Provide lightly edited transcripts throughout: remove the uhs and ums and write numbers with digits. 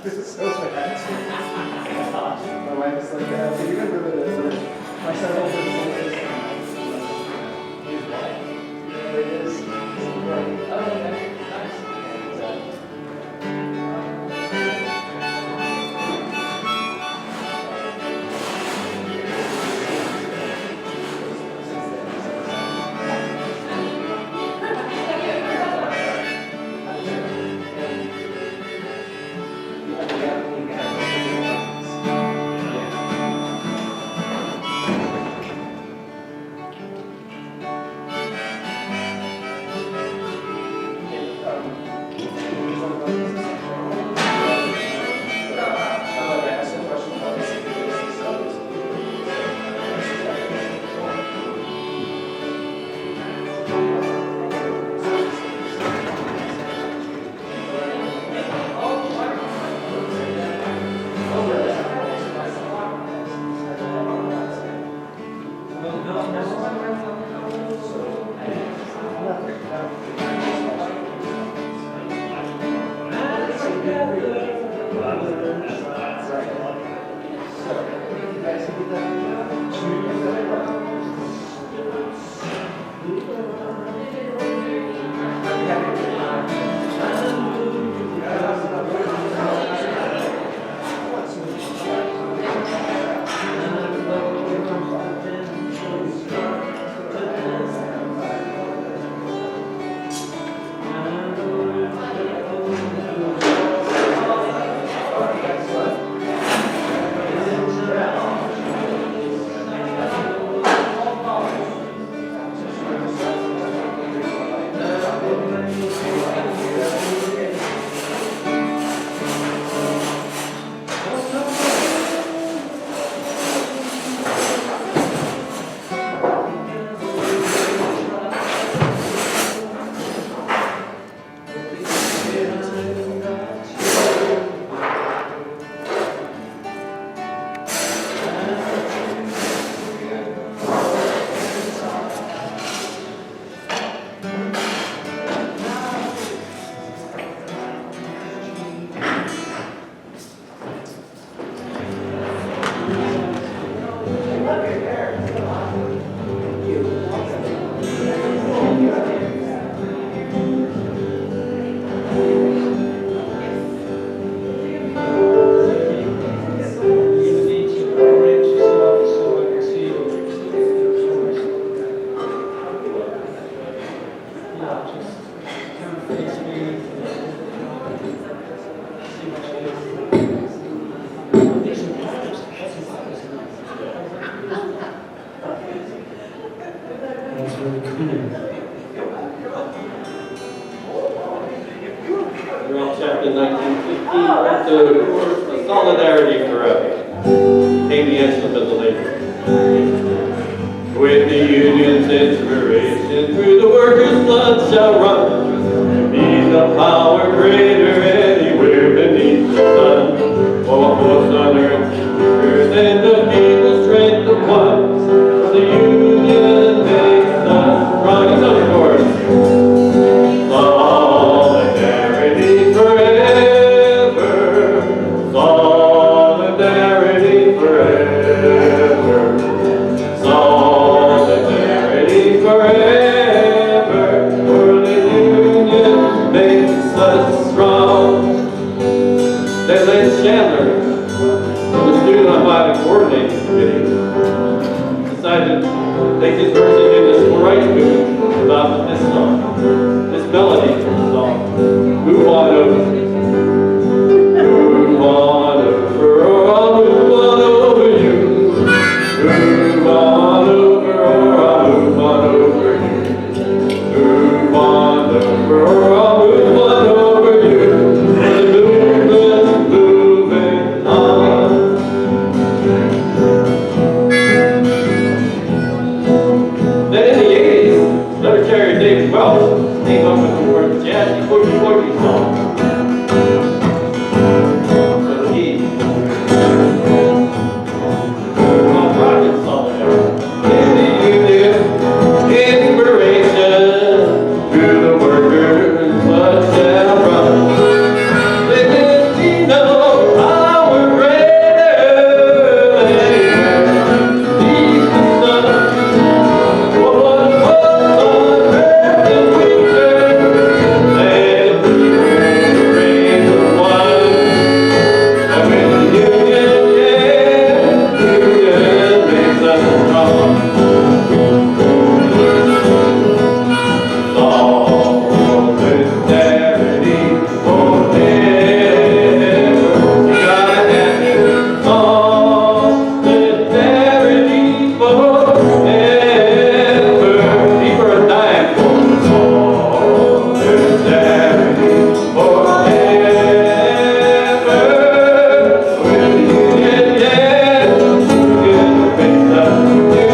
This is so bad. My wife is like, do you remember the my son over the his wife? There it is. Oh, okay. With the union's inspiration, through the workers' blood shall run. Be the power greater anywhere beneath the sun. Oh, force on earth, and the people's strength of one. The union makes us strong. It's on the chorus. Solidarity forever. Solidarity forever. coordinating committee decided to take his version in the civil rights movement about this song, this melody from the song, Move On Over. Move on over, or I'll move on over you. Move on over, or I'll move on over you. Move on over, or I'll move on over you. The movement's moving on. Then in the 80s, letter carrier David Welch came up with the word jazzy boogie song. So he called rocket song there. In the union, inspiration to the workers, what shall run? They didn't see no power greater than these the sun. What was on earth is weaker than the rain of one. And when the union makes us strong. Solidarity forever. You gotta have it. Solidarity forever. Deeper a dime for solidarity forever. With the union, yeah. Union makes us.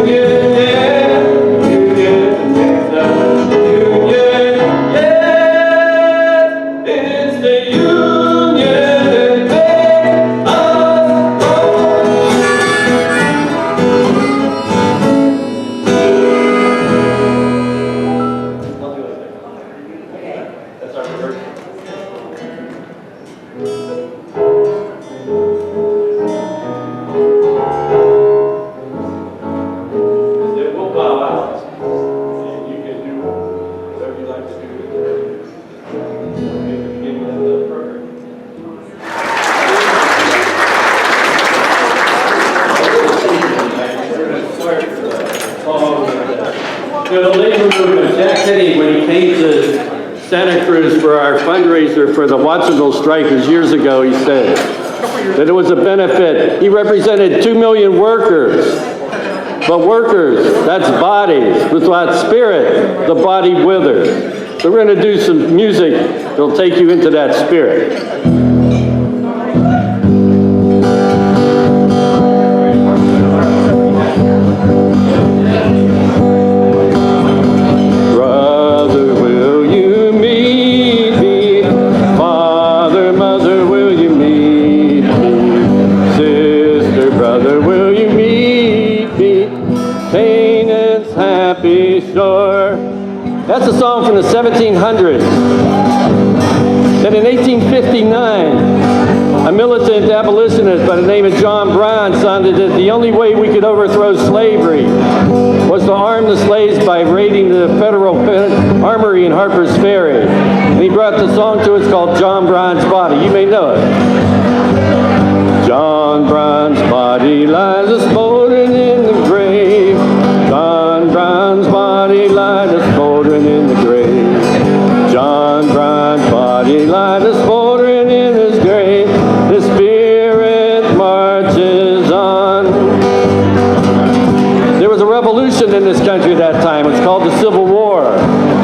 Union, yeah. Union makes us. Union, yeah. It's the union that makes us That's our version. It will bow out, and you can do whatever you like to do at the beginning of the program. The labor movement, Jack Kenny, when he came to Santa Cruz for our fundraiser for the Watsonville strikers years ago, he said that it was a benefit. He represented 2 million workers. But workers, that's bodies. Without spirit, the body withers. So we're going to do some music that'll take you into that spirit. Brother, will you meet me? Father, mother, will you meet me? Sister, brother, will you meet me? Canaan's happy shore. That's a song from the 1700s. Then in 1859, a militant abolitionist by the name of John Brown decided that the only way we could overthrow slavery was to arm the slaves by raiding the federal armory in Harper's Ferry. And he brought the song to us called John Brown's Body. You may know it. John Brown's body lies a smoldering in the grave. John Brown's body lies a smoldering in the grave. John Brown's body lies a smoldering in his grave. The spirit marches on. There was a revolution in this country at that time. It's called the Civil War.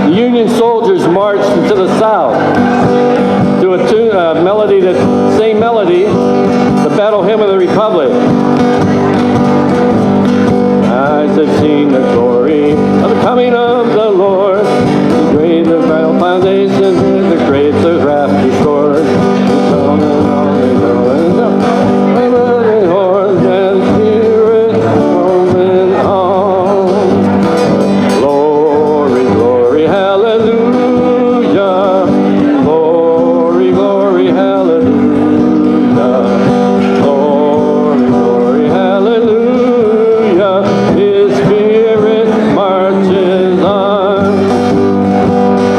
The Union soldiers marched into the South to a tune, a melody, that same melody, the Battle Hymn of the Republic. Eyes have seen the glory of the coming of the Lord. The great the battle foundation, the graves of wrath restored. Glory, glory, hallelujah. Glory, glory, hallelujah. Glory, glory, hallelujah. His spirit marches on.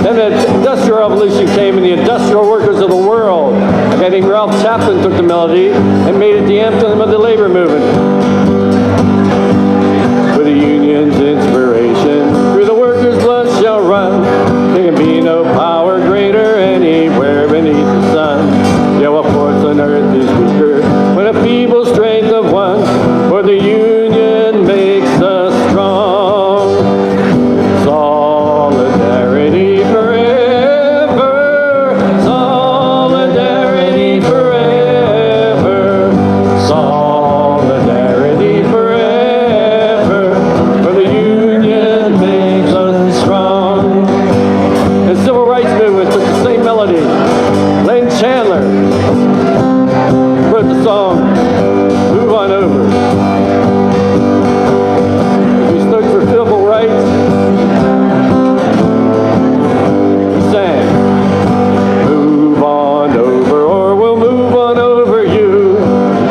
Then a dust on over. We stood for civil rights. We sang, move on over or we'll move on over you.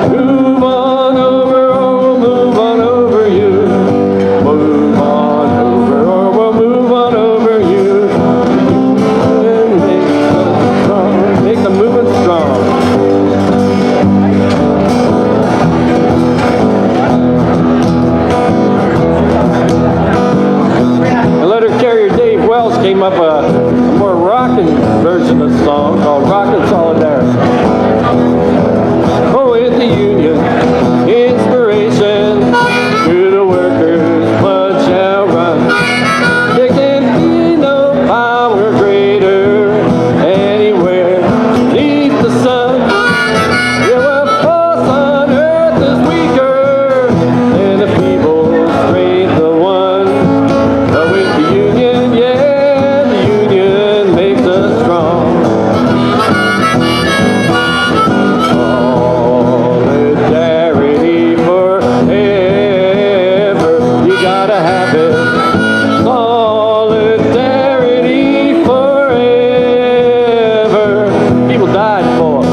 Move on over or we'll move on over you. Move on over or we'll move on over you. And make the movement strong. And letter carrier Dave Wells came up a more rockin' version of the song called Rockin' Solidarity. Oh, with the union, inspiration, through the workers' blood shall run. There can be no power greater anywhere beneath the sun. Yeah, well, force on earth is weaker than the people's strength of one. But with the union, yeah, the union makes us strong. Solidarity forever, you gotta have it. Solidarity forever, people died for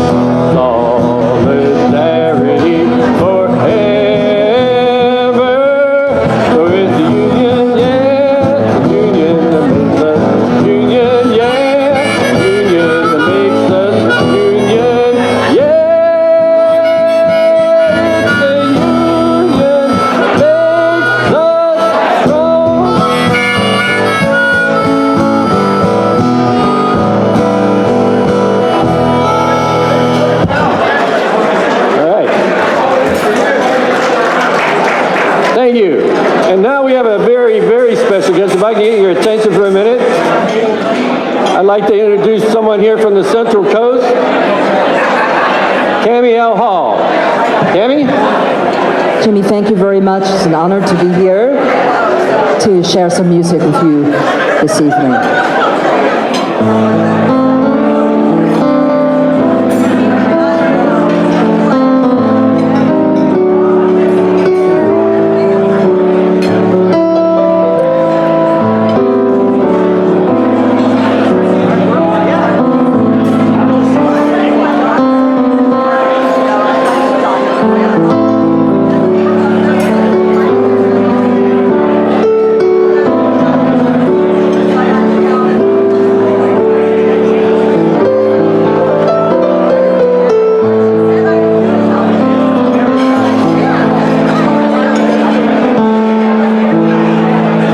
solidarity forever. So it's the union, yeah, the union that makes us union, yeah, the union that makes us union, yeah. It's the union that makes us strong. All right. Thank you. And now we have a very, very special guest. If I can get your attention for a minute, I'd like to introduce someone here from the Central Coast, Cammie L. Hall. Cammie? Jimmy, thank you very much. It's an honor to be here to share some music with you this evening.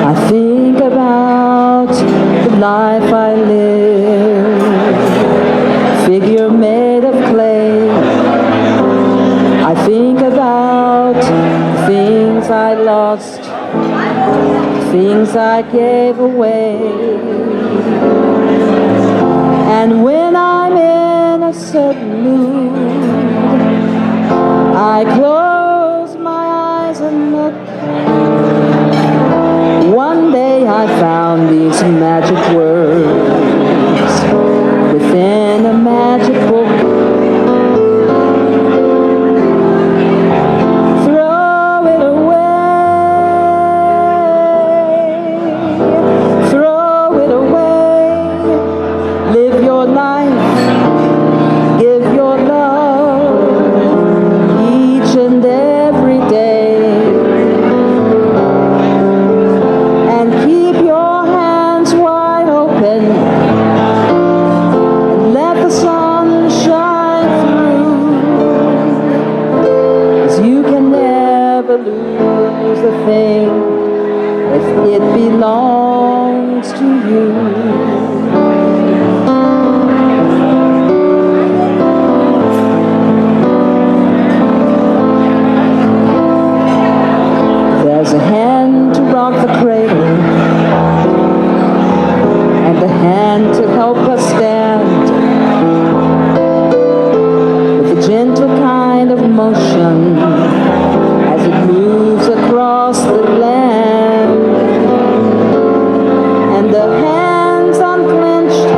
I think about the life I live, figure made of clay. I think about the things I lost, things I gave away. And when I'm in a certain mood, I close my eyes and look. One day I found these magic words within a magic book. Throw it away, live your life, give your love each and every day. And keep your hands wide open and let the sun shine through. 'Cause you can never lose a thing if it belongs to you. There's a hand to rock the cradle and a hand to help us stand with a gentle kind of motion as it moves across the land. And the hands unclenched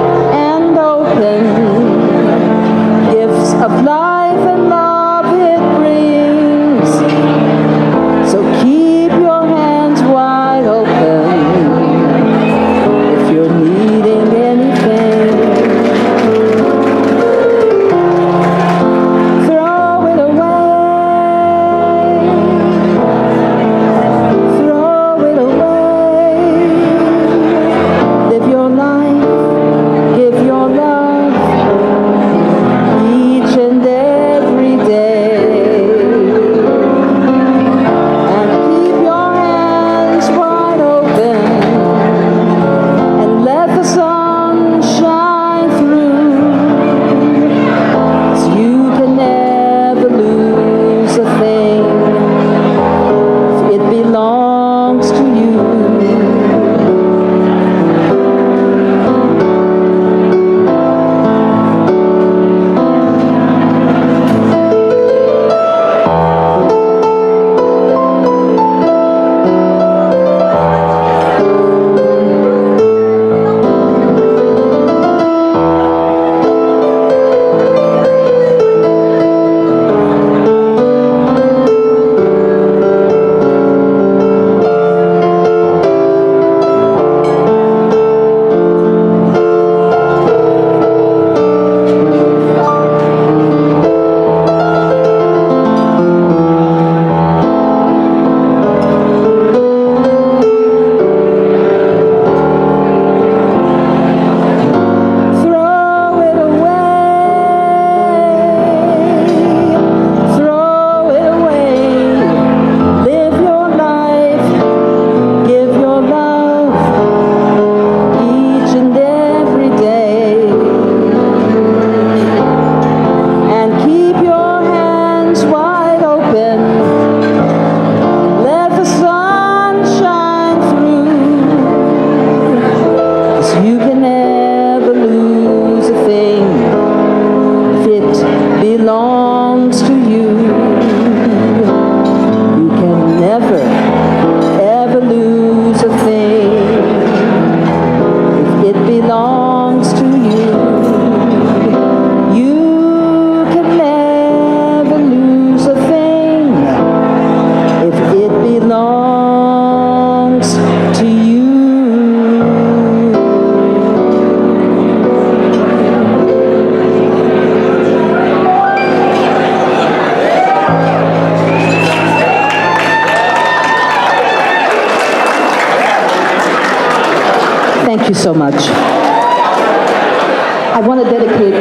Thank you so much. I want to dedicate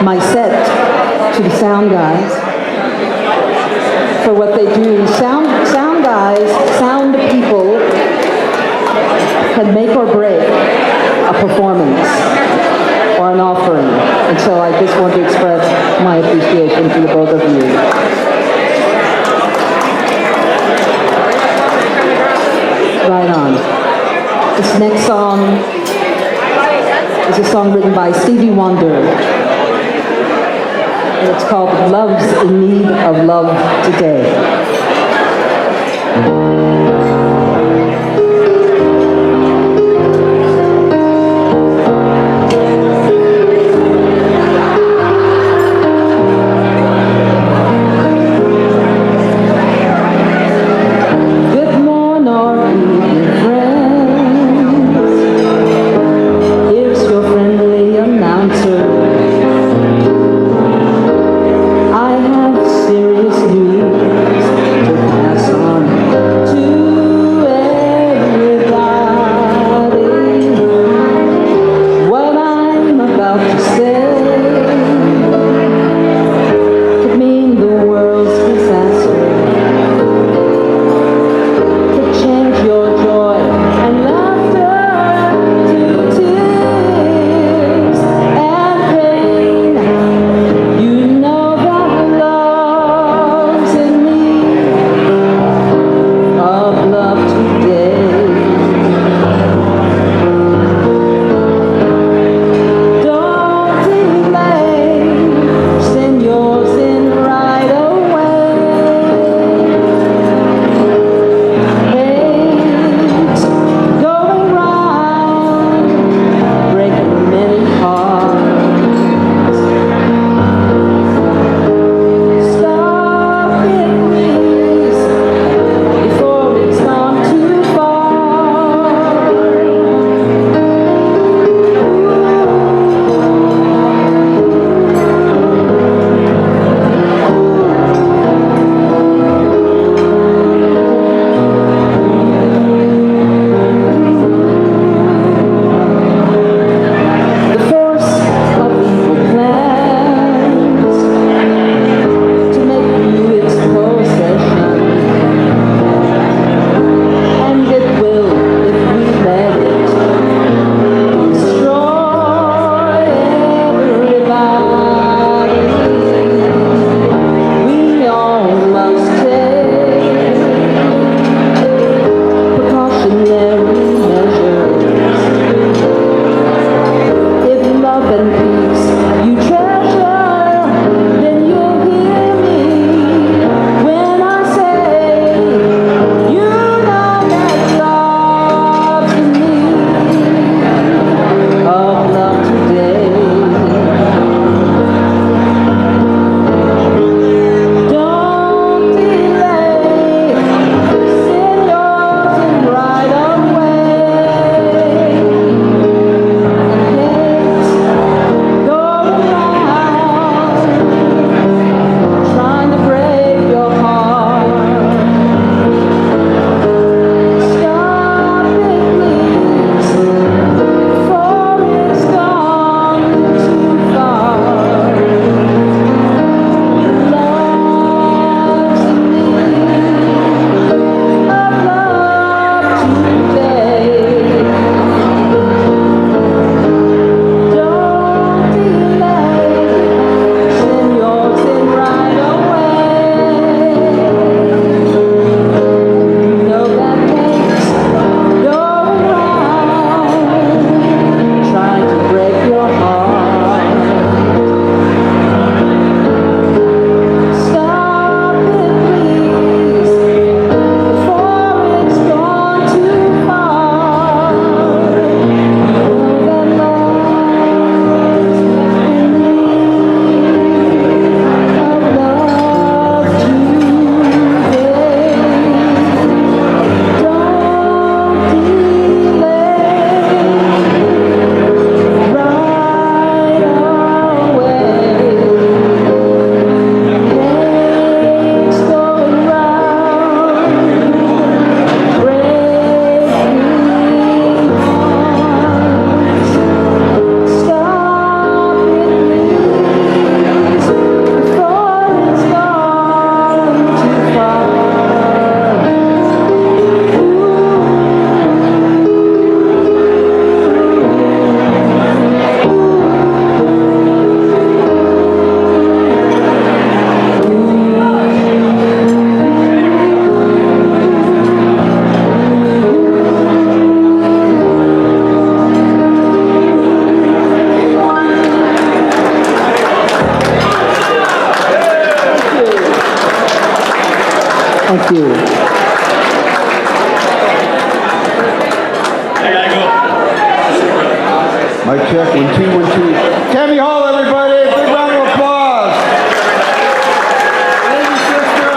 my set to the sound guys for what they do. Sound guys, sound people can make or break a performance or an offering. And so I just want to express my appreciation to the both of you. Right on. This next song is a song written by Stevie Wonder. And it's called Love's in Need of Love Today. Serious news. Thank you. I gotta go. Mic check, 1, 2, 1, 2. Tammy Hall, everybody, big round of applause. Thank you, sister.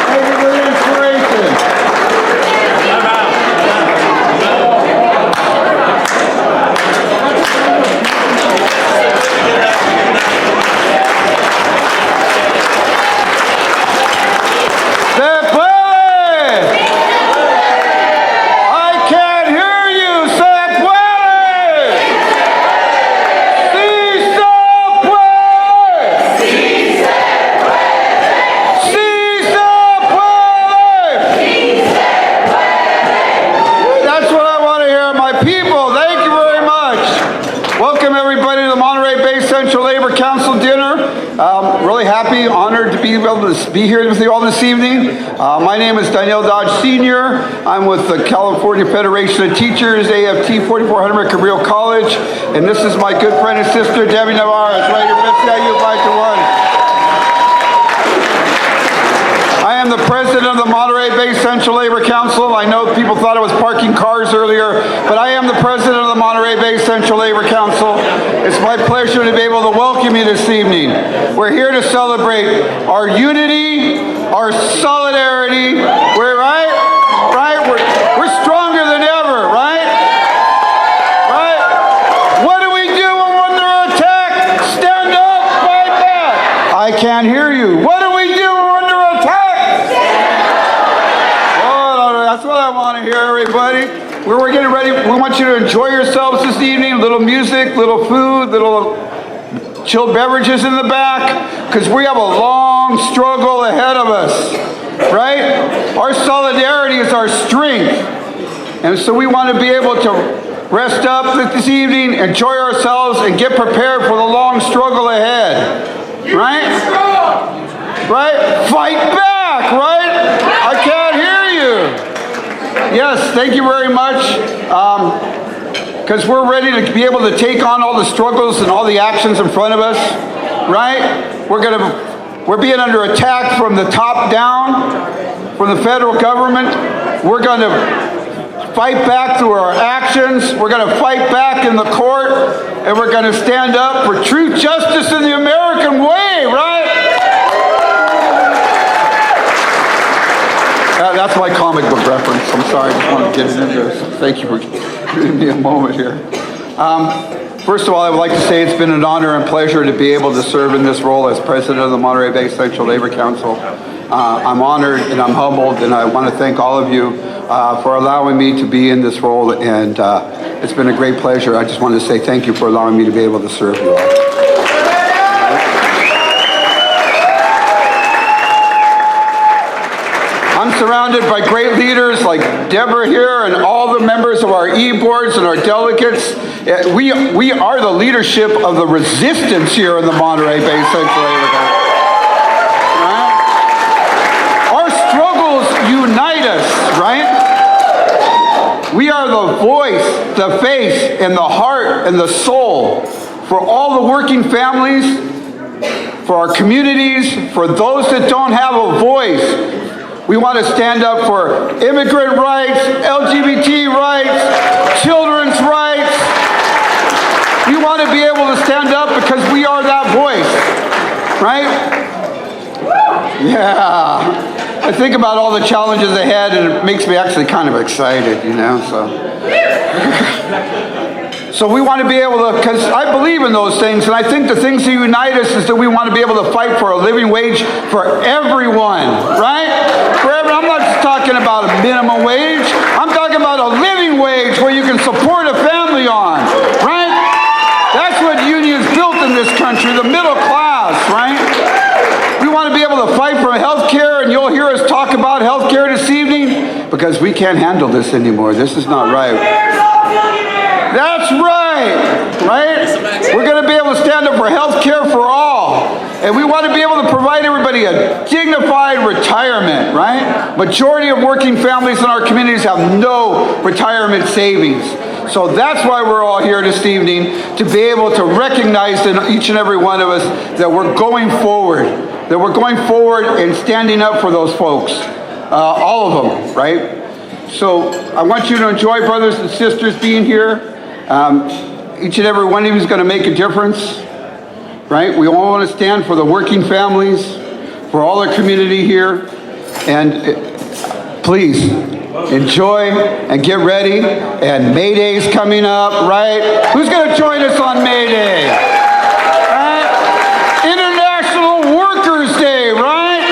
Thank you for the inspiration. Be here with you all this evening. My name is Daniel Dodge Sr. I'm with the California Federation of Teachers, AFT 4400 Cabrillo College, and this is my good friend and sister, Debbie Navarro. Right here, FCIU 521. I am the president of the Monterey Bay Central Labor Council. I know people thought I was parking cars earlier, but I am the president of the Monterey Bay Central Labor Council. It's my pleasure to be able to welcome you this evening. We're here to celebrate our unity, our solidarity. We're we're stronger than ever, right? What do we do when we're under attack? Stand up, fight back. I can't hear you. What do we do when we're under attack? Oh, that's what I want to hear, everybody. We're getting ready. We want you to enjoy yourselves this evening. Little music, little food, little chilled beverages in the back, because we have a long struggle ahead of us, right? Our solidarity is our strength. And so we want to be able to rest up this evening, enjoy ourselves, and get prepared for the long struggle ahead, right? Right? Fight back, right? I can't hear you. Yes, thank you very much. Because we're ready to be able to take on all the struggles and all the actions in front of us, right? We're being under attack from the top down, from the federal government. We're going to fight back through our actions. We're going to fight back in the court, and we're going to stand up for truth, justice, and the American way, right? That's my comic book reference. I'm sorry, I just wanted to get it in there. So thank you for giving me a moment here. First of all, I would like to say it's been an honor and pleasure to be able to serve in this role as president of the Monterey Bay Central Labor Council. I'm honored and I'm humbled, and I want to thank all of you for allowing me to be in this role, and it's been a great pleasure. I just want to say thank you for allowing me to be able to serve you all. I'm surrounded by great leaders like Deborah here and all the members of our e-boards and our delegates. We are the leadership of the resistance here in the Monterey Bay Central Labor Council. Right? Our struggles unite us, right? We are the voice, the face, and the heart and the soul for all the working families, for our communities, for those that don't have a voice. We want to stand up for immigrant rights, LGBT rights, children's rights. We want to be able to stand up because we are that voice, right? Yeah. I think about all the challenges ahead, and it makes me actually kind of excited, you know, So we want to be able to, because I believe in those things, and I think the things that unite us is that we want to be able to fight for a living wage for everyone, right? I'm not just talking about a minimum wage. I'm talking about a living wage where you can support a family on, right? That's what unions built in this country, the middle class, right? We want to be able to fight for health care, and you'll hear us talk about health care this evening, because we can't handle this anymore. This is not right. That's right, right? We're going to be able to stand up for health care for all. And we want to be able to provide everybody a dignified retirement, right? Majority of working families in our communities have no retirement savings. So that's why we're all here this evening, to be able to recognize in each and every one of us that we're going forward, and standing up for those folks, all of them, right? So I want you to enjoy, brothers and sisters, being here. Each and every one of you is going to make a difference, right? We all want to stand for the working families, for all the community here, and please enjoy and get ready. And May Day's coming up, right? Who's going to join us on May Day? Right? International Workers' Day, right?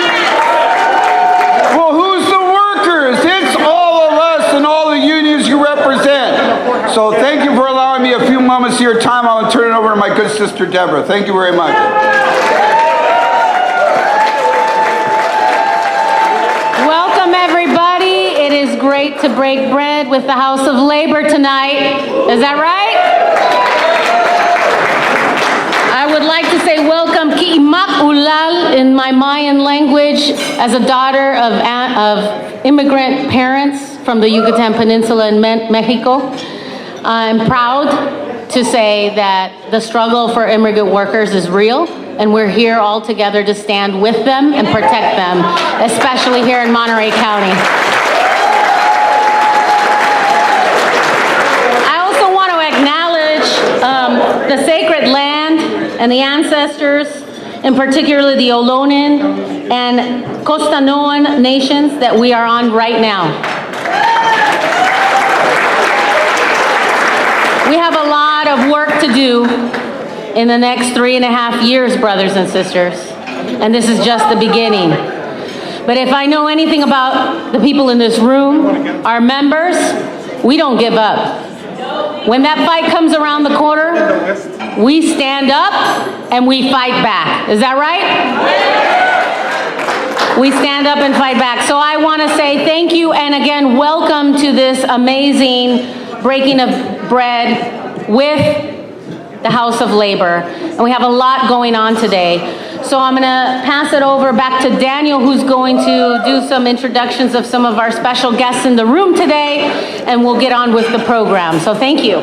Well, who's the workers? It's all of us and all the unions you represent. So thank you for allowing me a few moments of your time. I'll turn it over to my good sister, Deborah. Thank you very much. Welcome, everybody. It is great to break bread with the House of Labor tonight. Is that right? I would like to say welcome Ki'imak Ulal in my Mayan language as a daughter of immigrant parents from the Yucatan Peninsula in Mexico. I'm proud to say that the struggle for immigrant workers is real, and we're here all together to stand with them and protect them, especially here in Monterey County. I also want to acknowledge the sacred land and the ancestors, in particular the Olonin and Costanoan nations that we are on right now. We have a lot of work to do in the next 3.5 years, brothers and sisters, and this is just the beginning. But if I know anything about the people in this room, our members, we don't give up. When that fight comes around the corner, we stand up and we fight back. Is that right? We stand up and fight back. So I want to say thank you, and again, welcome to this amazing breaking of bread with the House of Labor. And we have a lot going on today. So I'm going to pass it over back to Daniel, who's going to do some introductions of some of our special guests in the room today, and we'll get on with the program. So thank you.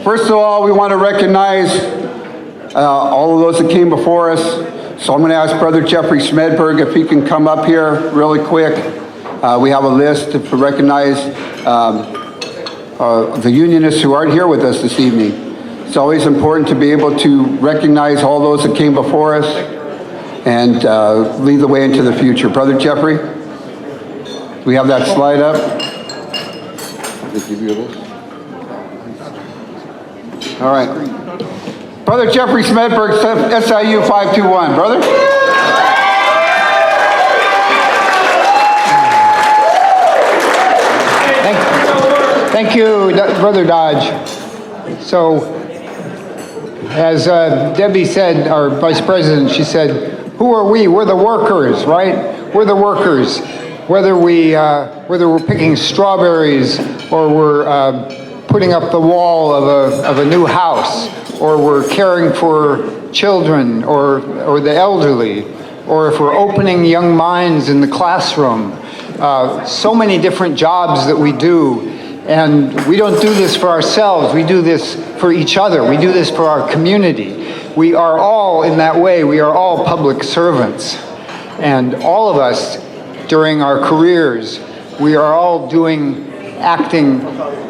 First of all, we want to recognize all of those that came before us. So I'm going to ask Brother Jeffrey Smedberg if he can come up here really quick. We have a list to recognize the Unionists who aren't here with us this evening. It's always important to be able to recognize all those that came before us and lead the way into the future. Brother Jeffrey, do we have that slide up? Did I give you this? All right. Brother Jeffrey Smedberg, SIU 521. Brother? Thank you, Brother Dodge. So, as Debbie said, our Vice President, she said, who are we? We're the workers, right? We're the workers. Whether we're picking strawberries or we're putting up the wall of a new house, or we're caring for children or the elderly, or if we're opening young minds in the classroom. So many different jobs that we do, and we don't do this for ourselves. We do this for each other. We do this for our community. We are all, in that way, we are all public servants. And all of us, during our careers, we are all acting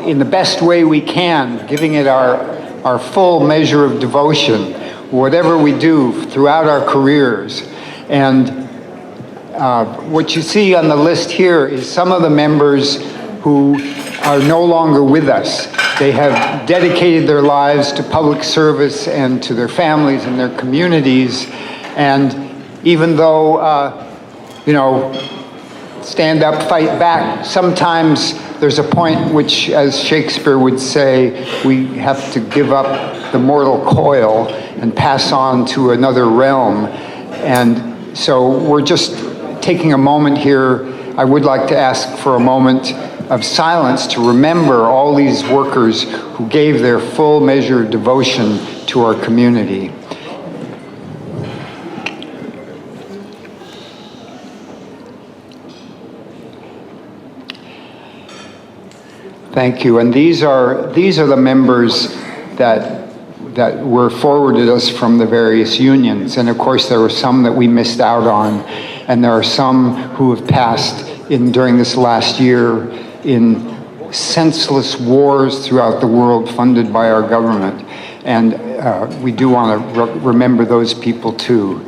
in the best way we can, giving it our full measure of devotion, whatever we do throughout our careers. And what you see on the list here is some of the members who are no longer with us. They have dedicated their lives to public service and to their families and their communities. And even though, stand up, fight back, sometimes there's a point which, as Shakespeare would say, we have to give up the mortal coil and pass on to another realm. And so we're just taking a moment here. I would like to ask for a moment of silence to remember all these workers who gave their full measure of devotion to our community. Thank you. And these are the members that were forwarded us from the various unions. And of course, there were some that we missed out on, and there are some who have passed during this last year in senseless wars throughout the world funded by our government. And we do want to remember those people too.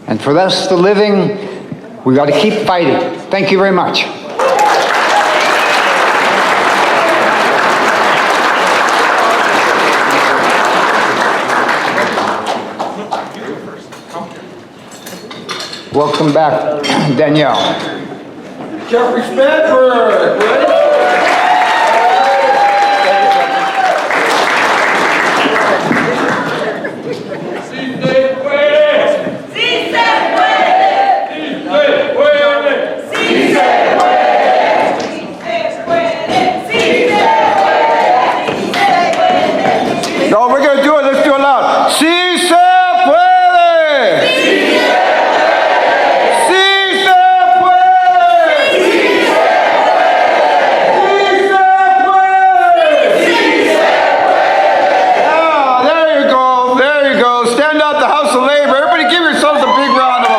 And for us, the living, we got to keep fighting. Thank you very much. Welcome back, Danielle. Jeffrey Spadberg, ready? No, we're gonna do it. Let's do it loud. Sí se puede. Sí se puede. Sí se puede. Ah, there you go. There you go. Stand up, the House of Labor. Everybody, give yourselves a big round of applause.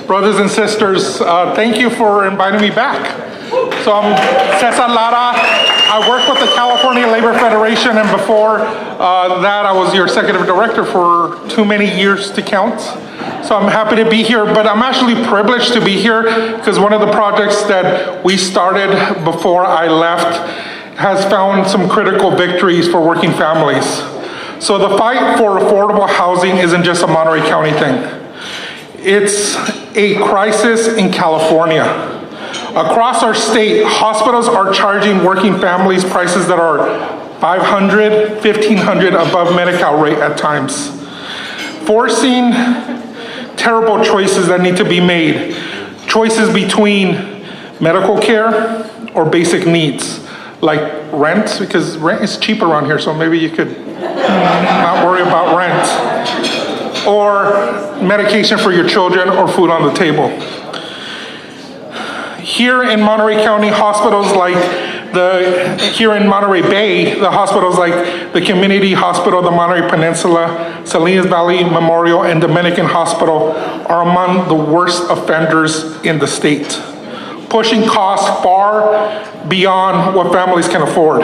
Brothers and sisters, thank you for inviting me back. So I'm Cesar Lara. I work with the California Labor Federation, and before that I was your executive director for too many years to count. So I'm happy to be here, but I'm actually privileged to be here because one of the projects that we started before I left has found some critical victories for working families. So the fight for affordable housing isn't just a Monterey County thing. It's a crisis in California. Across our state, hospitals are charging working families prices that are $500, $1,500 above Medi-Cal rate at times, forcing terrible choices that need to be made. Choices between medical care or basic needs, like rent, because rent is cheap around here, so maybe you could not worry about rent. Or medication for your children, or food on the table. Here in Monterey County, hospitals like here in Monterey Bay, the hospitals like the Community Hospital, the Monterey Peninsula, Salinas Valley Memorial, and Dominican Hospital are among the worst offenders in the state, pushing costs far beyond what families can afford.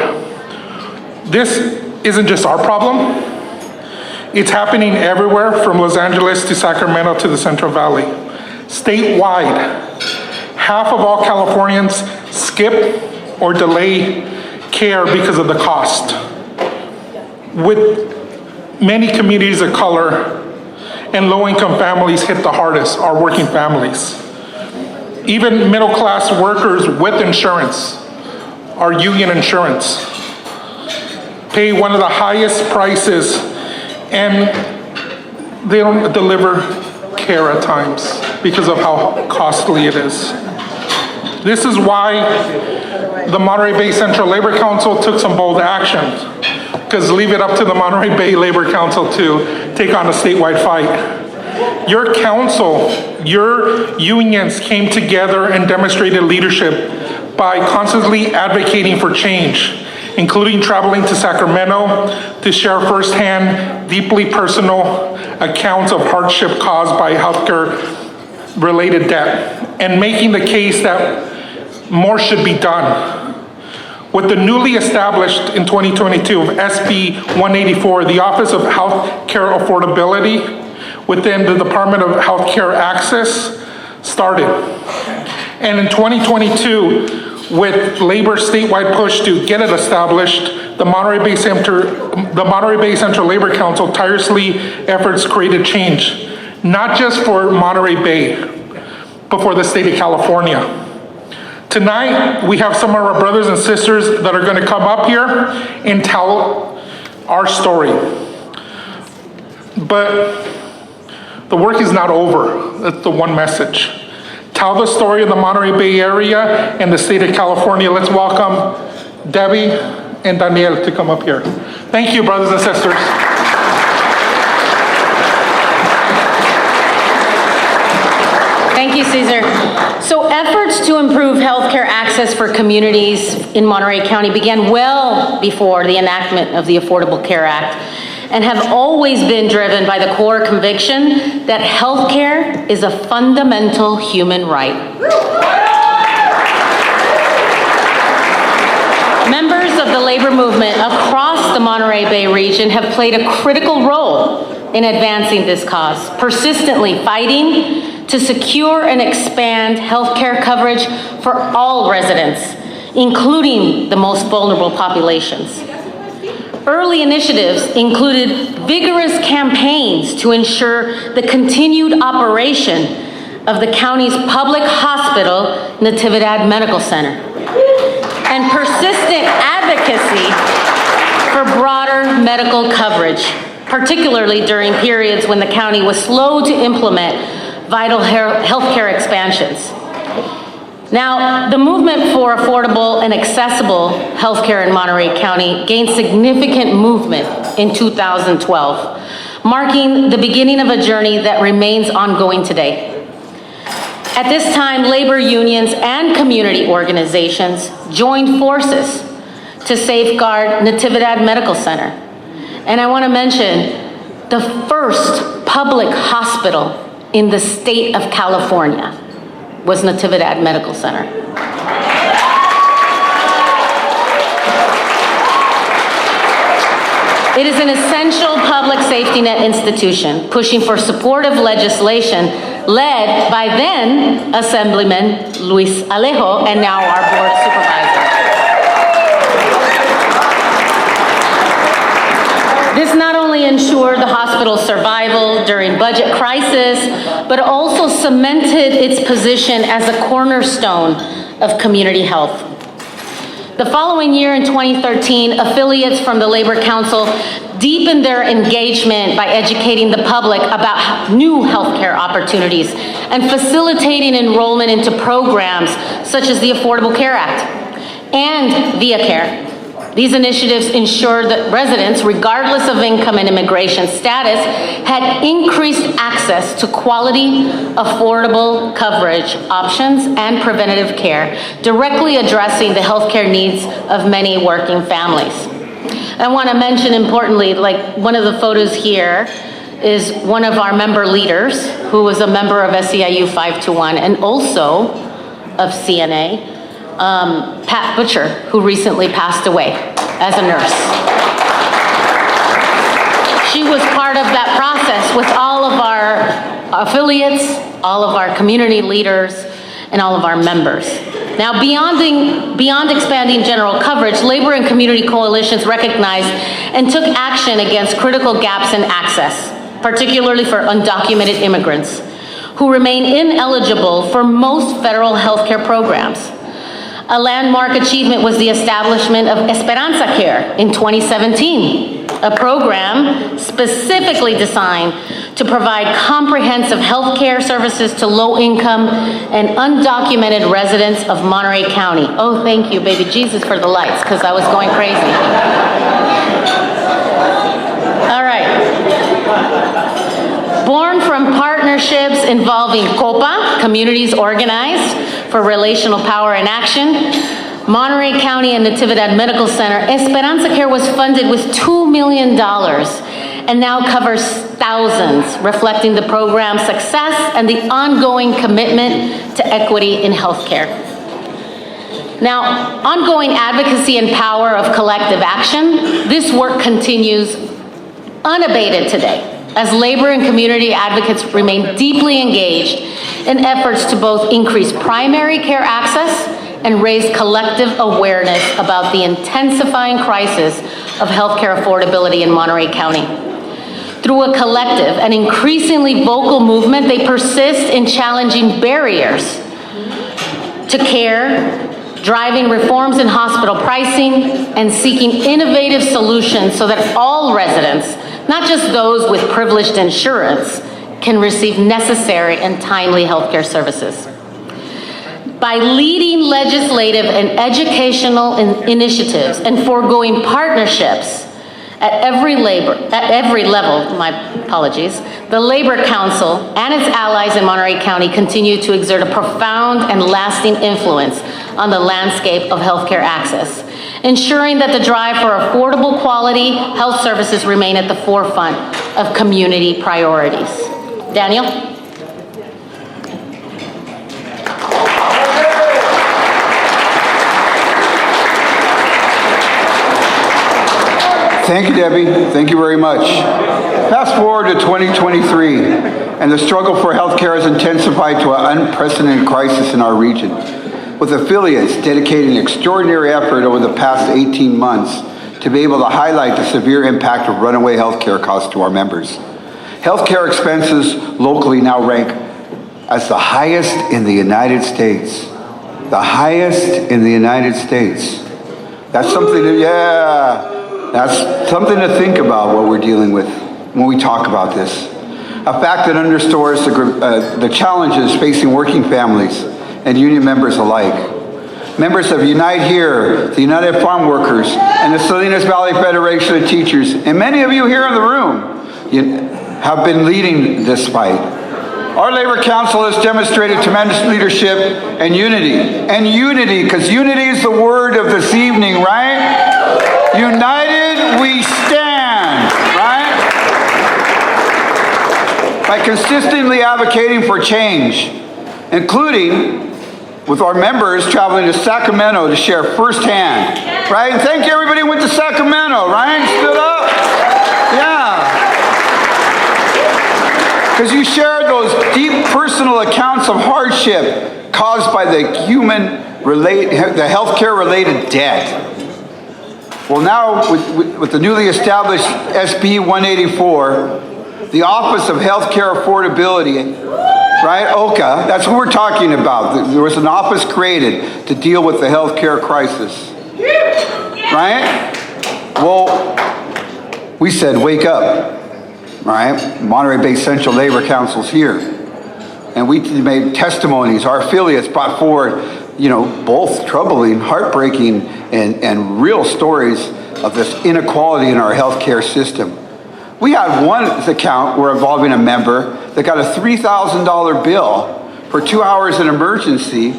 This isn't just our problem. It's happening everywhere from Los Angeles to Sacramento to the Central Valley. Statewide, half of all Californians skip or delay care because of the cost. With many communities of color and low-income families hit the hardest, are working families. Even middle-class workers with insurance, our union insurance, pay one of the highest prices, and they don't deliver care at times because of how costly it is. This is why the Monterey Bay Central Labor Council took some bold actions, because leave it up to the Monterey Bay Labor Council to take on a statewide fight. Your council, your unions came together and demonstrated leadership by constantly advocating for change, including traveling to Sacramento to share firsthand, deeply personal accounts of hardship caused by healthcare-related debt, and making the case that more should be done. With the newly established in 2022 of SB 184, the Office of Healthcare Affordability within the Department of Healthcare Access started. And in 2022, with labor statewide push to get it established, the Monterey Bay Central Labor Council tirelessly efforts created change, not just for Monterey Bay, but for the state of California. Tonight, we have some of our brothers and sisters that are going to come up here and tell our story. But the work is not over. That's the one message. Tell the story of the Monterey Bay Area and the state of California. Let's welcome Debbie and Daniel to come up here. Thank you, brothers and sisters. Thank you, Cesar. So efforts to improve healthcare access for communities in Monterey County began well before the enactment of the Affordable Care Act and have always been driven by the core conviction that healthcare is a fundamental human right. Members of the labor movement across the Monterey Bay region have played a critical role in advancing this cause, persistently fighting to secure and expand healthcare coverage for all residents, including the most vulnerable populations. Early initiatives included vigorous campaigns to ensure the continued operation of the county's public hospital, Natividad Medical Center, and persistent advocacy for broader medical coverage, particularly during periods when the county was slow to implement vital healthcare expansions. Now, the movement for affordable and accessible healthcare in Monterey County gained significant movement in 2012, marking the beginning of a journey that remains ongoing today. At this time, labor unions and community organizations joined forces to safeguard Natividad Medical Center. And I want to mention the first public hospital in the state of California was Natividad Medical Center. It is an essential public safety net institution pushing for supportive legislation led by then Assemblyman Luis Alejo and now our Board of Supervisors. This not only ensured the hospital's survival during budget crisis, but also cemented its position as a cornerstone of community health. The following year, in 2013, affiliates from the Labor Council deepened their engagement by educating the public about new healthcare opportunities and facilitating enrollment into programs such as the Affordable Care Act and Via Care. These initiatives ensured that residents, regardless of income and immigration status, had increased access to quality, affordable coverage options and preventative care, directly addressing the healthcare needs of many working families. I want to mention importantly, like one of the photos here is one of our member leaders who was a member of SEIU 521 and also of CNA. Pat Butcher, who recently passed away as a nurse. She was part of that process with all of our affiliates, all of our community leaders, and all of our members. Now, beyond expanding general coverage, labor and community coalitions recognized and took action against critical gaps in access, particularly for undocumented immigrants, who remain ineligible for most federal healthcare programs. A landmark achievement was the establishment of Esperanza Care in 2017, a program specifically designed to provide comprehensive health care services to low-income and undocumented residents of Monterey County. Oh, thank you, baby Jesus, for the lights, because I was going crazy. All right. Born from partnerships involving COPA, Communities Organized for Relational Power and Action, Monterey County and Natividad Medical Center, Esperanza Care was funded with $2 million and now covers thousands, reflecting the program's success and the ongoing commitment to equity in healthcare. Now, ongoing advocacy and power of collective action, this work continues unabated today, as labor and community advocates remain deeply engaged in efforts to both increase primary care access and raise collective awareness about the intensifying crisis of healthcare affordability in Monterey County. Through a collective and increasingly vocal movement, they persist in challenging barriers to care, driving reforms in hospital pricing, and seeking innovative solutions so that all residents not just those with privileged insurance, can receive necessary and timely healthcare services. By leading legislative and educational initiatives and foregoing partnerships at every level, my apologies, the Labor Council and its allies in Monterey County continue to exert a profound and lasting influence on the landscape of healthcare access, ensuring that the drive for affordable quality health services remain at the forefront of community priorities. Daniel? Thank you, Debbie. Thank you very much. Fast forward to 2023, and the struggle for healthcare has intensified to an unprecedented crisis in our region, with affiliates dedicating extraordinary effort over the past 18 months to be able to highlight the severe impact of runaway healthcare costs to our members. Healthcare expenses locally now rank as the highest in the United States. The highest in the United States. That's something to, that's something to think about what we're dealing with when we talk about this. A fact that underscores the challenges facing working families and union members alike. Members of Unite Here, the United Farm Workers, and the Salinas Valley Federation of Teachers, and many of you here in the room, have been leading this fight. Our Labor Council has demonstrated tremendous leadership and unity. And unity, because unity is the word of this evening, right? United we stand, right? By consistently advocating for change, including with our members traveling to Sacramento to share firsthand, right? And thank you everybody who went to Sacramento, right? Stood up. Yeah. Because you shared those deep personal accounts of hardship caused by the healthcare related debt. Well, now with the newly established SB 184, the Office of Healthcare Affordability, right, OCA, that's what we're talking about. There was an office created to deal with the healthcare crisis, right? Well, we said, wake up. Right? Monterey Bay Central Labor Council's here. And we made testimonies. Our affiliates brought forward, both troubling, heartbreaking, and real stories of this inequality in our healthcare system. We had one account where involving a member that got a $3,000 bill for 2 hours in emergency,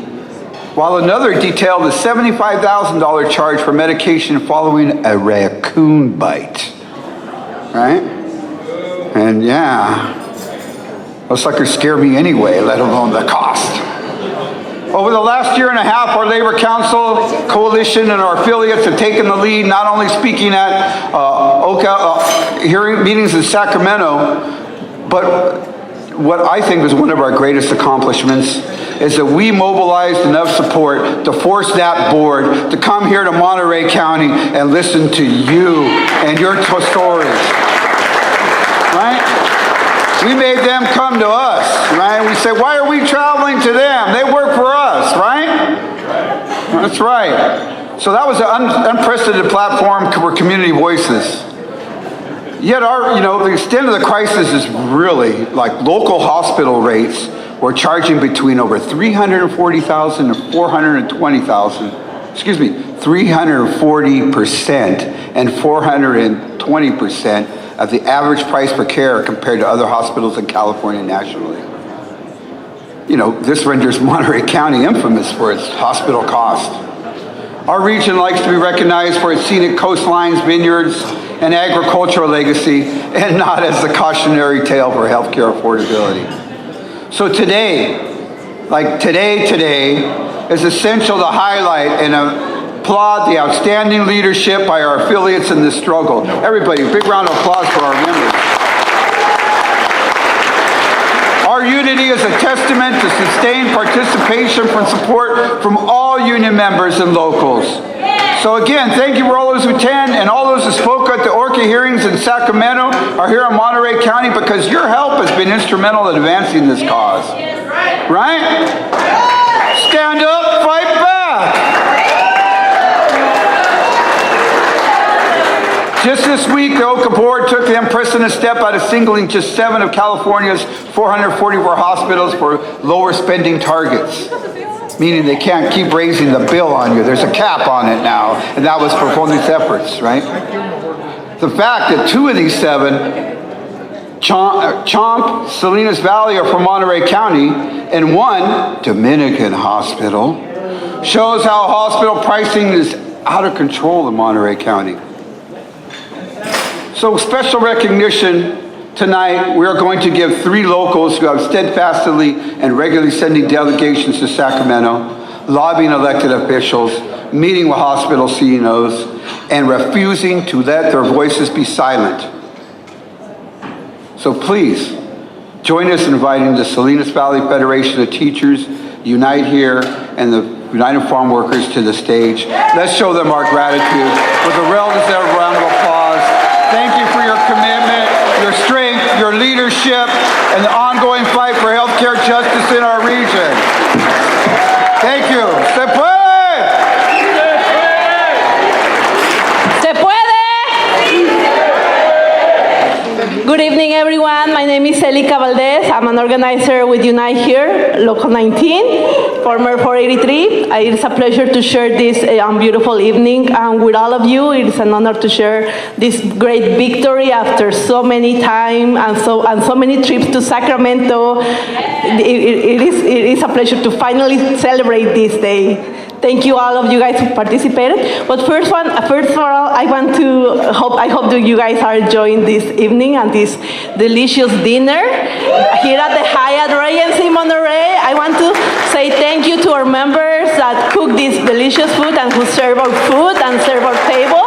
while another detailed a $75,000 charge for medication following a raccoon bite. Right? And those suckers scare me anyway, let alone the cost. Over the last year and a half, our Labor Council Coalition and our affiliates have taken the lead, not only speaking at OCA hearing meetings in Sacramento, but what I think was one of our greatest accomplishments is that we mobilized enough support to force that board to come here to Monterey County and listen to you and your stories. Right? We made them come to us, right? We say, why are we traveling to them? They work for us, right? That's right. So that was an unprecedented platform for community voices. Yet the extent of the crisis is really like local hospital rates. We're charging between over $340,000 and $420,000. Excuse me, 340% and 420% of the average price per care compared to other hospitals in California nationally. This renders Monterey County infamous for its hospital cost. Our region likes to be recognized for its scenic coastlines, vineyards, and agricultural legacy, and not as the cautionary tale for healthcare affordability. So today is essential to highlight and applaud the outstanding leadership by our affiliates in this struggle. Everybody, big round of applause for our members. Our unity is a testament to sustained participation and support from all union members and locals. So again, thank you for all those who attend and all those who spoke at the ORCA hearings in Sacramento are here in Monterey County because your help has been instrumental in advancing this cause. Right? Stand up, fight back. Just this week, the OCA board took the unprecedented step out of singling just 7 of California's 444 hospitals for lower spending targets, meaning they can't keep raising the bill on you. There's a cap on it now, and that was for all these efforts, right? The fact that 2 of these 7, Chomp, Salinas Valley, are from Monterey County, and 1, Dominican Hospital, shows how hospital pricing is out of control in Monterey County. So special recognition tonight, we are going to give 3 locals who have steadfastly and regularly sending delegations to Sacramento, lobbying elected officials, meeting with hospital CEOs, and refusing to let their voices be silent. So please, join us in inviting the Salinas Valley Federation of Teachers, Unite Here, and the United Farm Workers to the stage. Let's show them our gratitude with a well-deserved round of applause. Thank you for your commitment, your strength, your leadership, and the ongoing fight for healthcare justice in our region. Thank you. Se puede! Se puede! Good evening, everyone. My name is Celica Valdez. I'm an organizer with Unite Here, Local 19, former 483. It is a pleasure to share this beautiful evening with all of you. It is an honor to share this great victory after so many time and so many trips to Sacramento. It is a pleasure to finally celebrate this day. Thank you all of you guys who participated. But first of all, I hope that you guys are enjoying this evening and this delicious dinner here at the Hyatt Regency Monterey. I want to say thank you to our members that cook this delicious food and who serve our food and serve our table.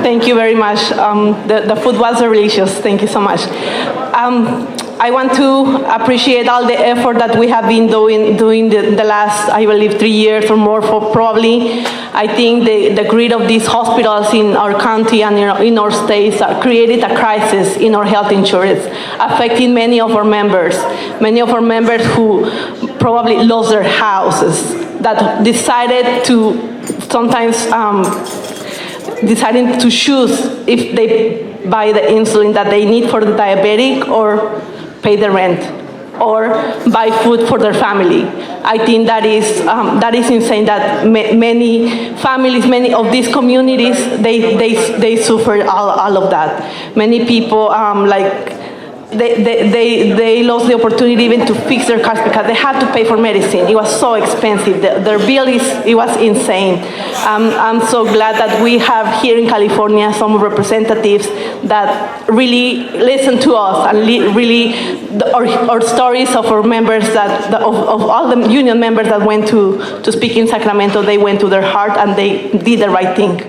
Thank you very much. The food was delicious. Thank you so much. I want to appreciate all the effort that we have been doing the last, I believe, 3 years or more. For probably, I think the grid of these hospitals in our county and in our states created a crisis in our health insurance, affecting many of our members who probably lost their houses, that decided to sometimes deciding to choose if they buy the insulin that they need for the diabetic or pay the rent or buy food for their family. I think that is insane that many families, many of these communities, they suffer all of that. Many people they lost the opportunity even to fix their cars because they had to pay for medicine. It was so expensive. Their bill was insane. I'm so glad that we have here in California some representatives that really listen to us and really our stories of our members of all the union members that went to speak in Sacramento. They went to their heart and they did the right thing.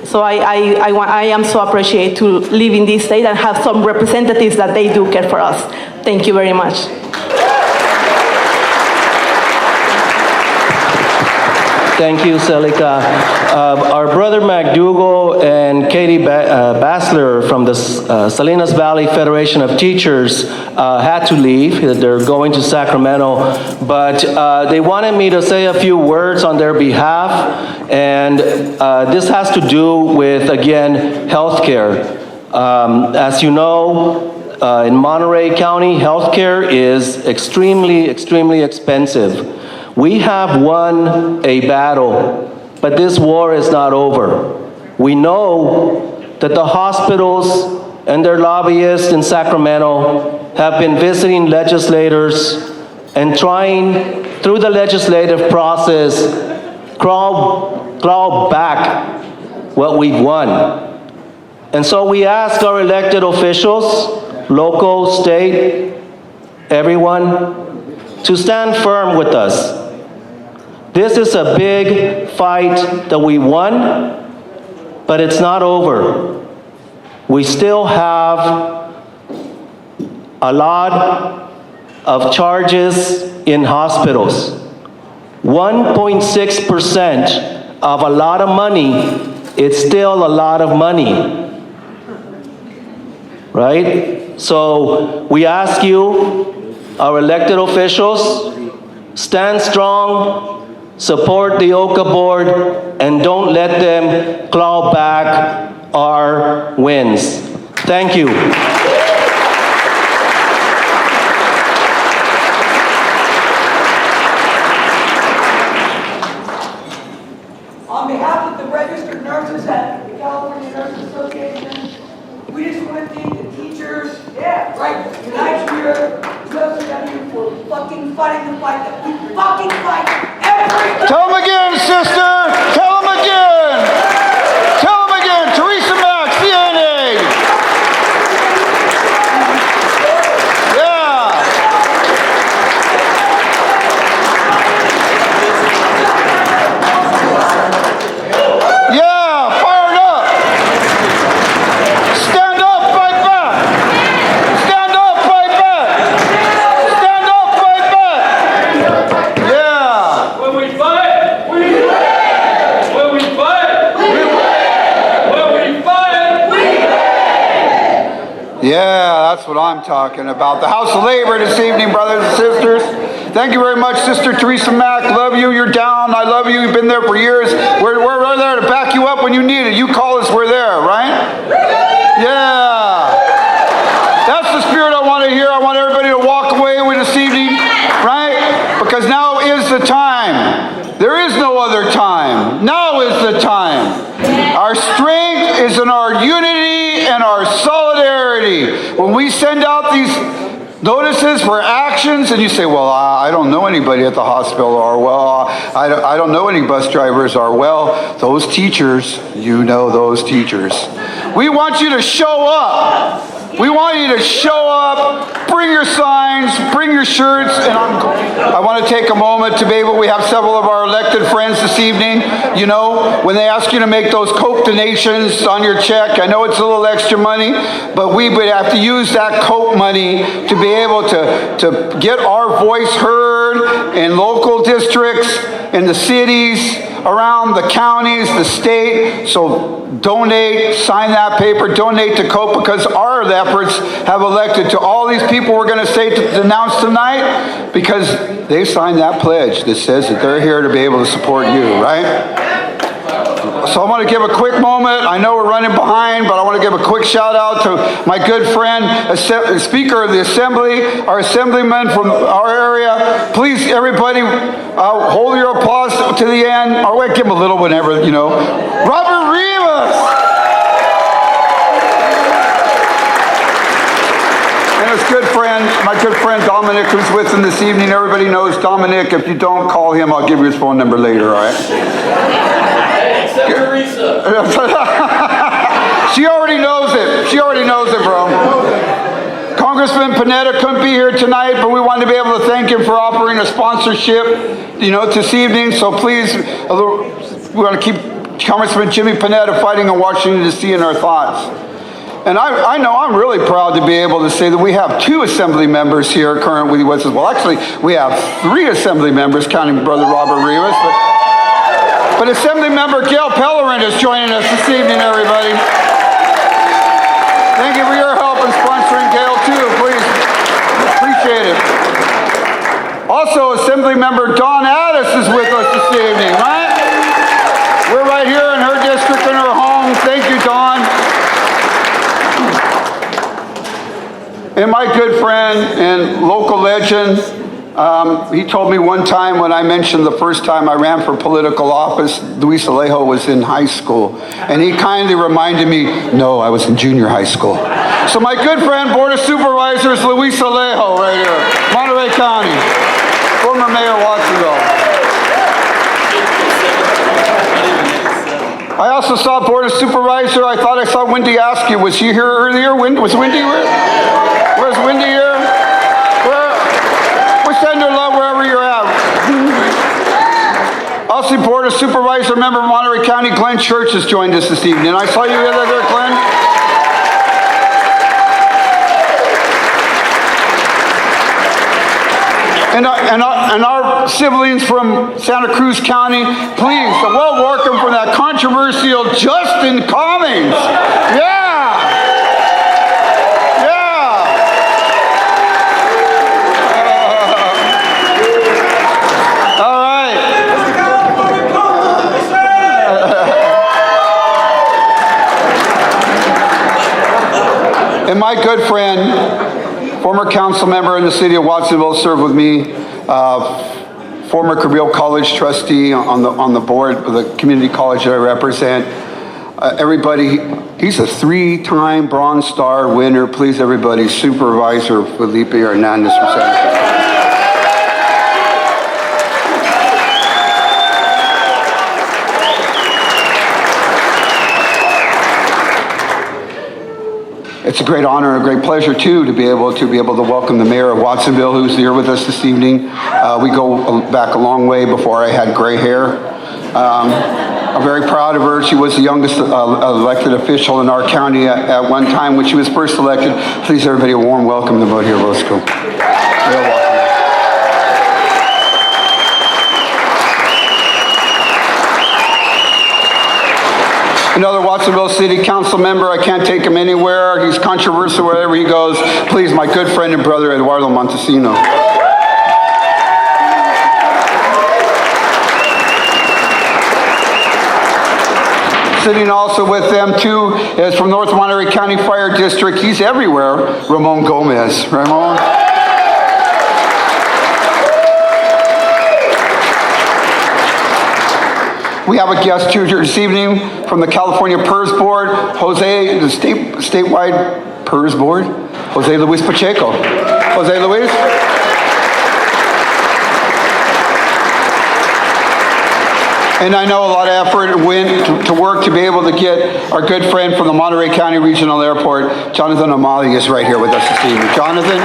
So I am so appreciated to live in this state and have some representatives that they do care for us. Thank you very much. Thank you, Celica. Our brother McDougall and Katie Bassler from the Salinas Valley Federation of Teachers had to leave. They're going to Sacramento, but they wanted me to say a few words on their behalf, and this has to do with, again, healthcare. As you know, in Monterey County, healthcare is extremely, extremely expensive. We have won a battle, but this war is not over. We know that the hospitals and their lobbyists in Sacramento have been visiting legislators and trying, through the legislative process, claw back what we've won. And so we ask our elected officials, local, state, everyone, to stand firm with us. This is a big fight that we won, but it's not over. We still have a lot of charges in hospitals. 1.6% of a lot of money, it's still a lot of money, right? So we ask you, our elected officials, stand strong, support the OCA board, and don't let them claw back our wins. Thank you. On behalf of the registered nurses at the California Nurses Association, we just want to thank the teachers, right, tonight here, USW, for fucking fighting the fight that we fucking fight every. Tell them again, sister. Tell them again. Tell them again. Teresa Mack, CNA. Yeah. Yeah, fired up. Stand up, fight back. Stand up, fight back. Stand up, fight back. Yeah. When we fight, we win. When we fight, we win. When we fight, we win. Yeah, that's what I'm talking about. The House of Labor this evening, brothers and sisters. Thank you very much, Sister Teresa Mack. Love you. You're down. I love you. You've been there for years. We're right there to back you up when you need it. You call us, we're there, right? Yeah. That's the spirit I want to hear. I want everybody to walk away with this evening, right? Because now is the time. There is no other time. Now is the time. Our strength is in our unity and our solidarity. When we send out these notices for actions, and you say, well, I don't know anybody at the hospital, or, well, I don't know any bus drivers, or, well, those teachers, you know those teachers. We want you to show up. We want you to show up, bring your signs, bring your shirts, and I want to take a moment to be able, we have several of our elected friends this evening, you know, when they ask you to make those Coke donations on your check, I know it's a little extra money, but we would have to use that Coke money to be able to get our voice heard in local districts, in the cities, around the counties, the state. So donate, sign that paper, donate to COPE, because our efforts have elected to all these people we're going to say to announce tonight, because they signed that pledge that says that they're here to be able to support you, right? So I want to give a quick moment. I know we're running behind, but I want to give a quick shout out to my good friend, Speaker of the Assembly, our assemblyman from our area. Please, everybody, hold your applause to the end. Or wait, give him a little whenever, you know. Robert Rivas! And his good friend, my good friend Dominic, who's with him this evening. Everybody knows Dominic. If you don't call him, I'll give you his phone number later, all right? Teresa. She already knows it. She already knows it, bro. Congressman Panetta couldn't be here tonight, but we wanted to be able to thank him for offering a sponsorship, you know, this evening. So please, we want to keep Congressman Jimmy Panetta fighting in Washington, D.C. in our thoughts. And I know I'm really proud to be able to say that we have 2 assembly members here currently with us. Well, actually, we have 3 assembly members, counting Brother Robert Rivas, but Assembly Member Gail Pellerin is joining us this evening, everybody. Thank you for your help in sponsoring Gail, too, please. Appreciate it. Also, Assembly Member Dawn Addis is with us this evening, right? We're right here in her district, in her home. Thank you, Dawn. And my good friend and local legend, he told me one time when I mentioned the first time I ran for political office, Luis Alejo was in high school. And he kindly reminded me, no, I was in junior high school. So my good friend, Board of Supervisors, Luis Alejo, right here, Monterey County, former Mayor Watsonville. I also saw Board of Supervisor, I thought I saw Wendy Askew. Was she here earlier? Was Wendy here? Where's Wendy here? Send her love wherever you're at. Also, Board of Supervisor member of Monterey County, Glenn Church has joined us this evening. I saw you there, Glenn. And our siblings from Santa Cruz County, please, a well welcome for that controversial Justin Cummings. Yeah. All right. And my good friend, former council member in the city of Watsonville, served with me, former Cabrillo College trustee on the board of the community college that I represent. Everybody, he's a 3-time Bronze Star winner. Please, everybody, Supervisor Felipe Hernandez from Santa Cruz. It's a great honor and a great pleasure, too, to be able to welcome the mayor of Watsonville, who's here with us this evening. We go back a long way before I had gray hair. I'm very proud of her. She was the youngest elected official in our county at one time when she was first elected. Please, everybody, a warm welcome to Monte Roscoe. You're welcome. Another Watsonville City Council member, I can't take him anywhere. He's controversial wherever he goes. Please, my good friend and brother, Eduardo Montesino. Sitting also with them, too, is from North Monterey County Fire District. He's everywhere, Ramon Gomez. Ramon. We have a guest here this evening from the California PERS Board, Jose, the statewide PERS Board, Jose Luis Pacheco. Jose Luis? And I know a lot of effort went to work to be able to get our good friend from the Monterey County Regional Airport, Jonathan Amali, is right here with us this evening. Jonathan?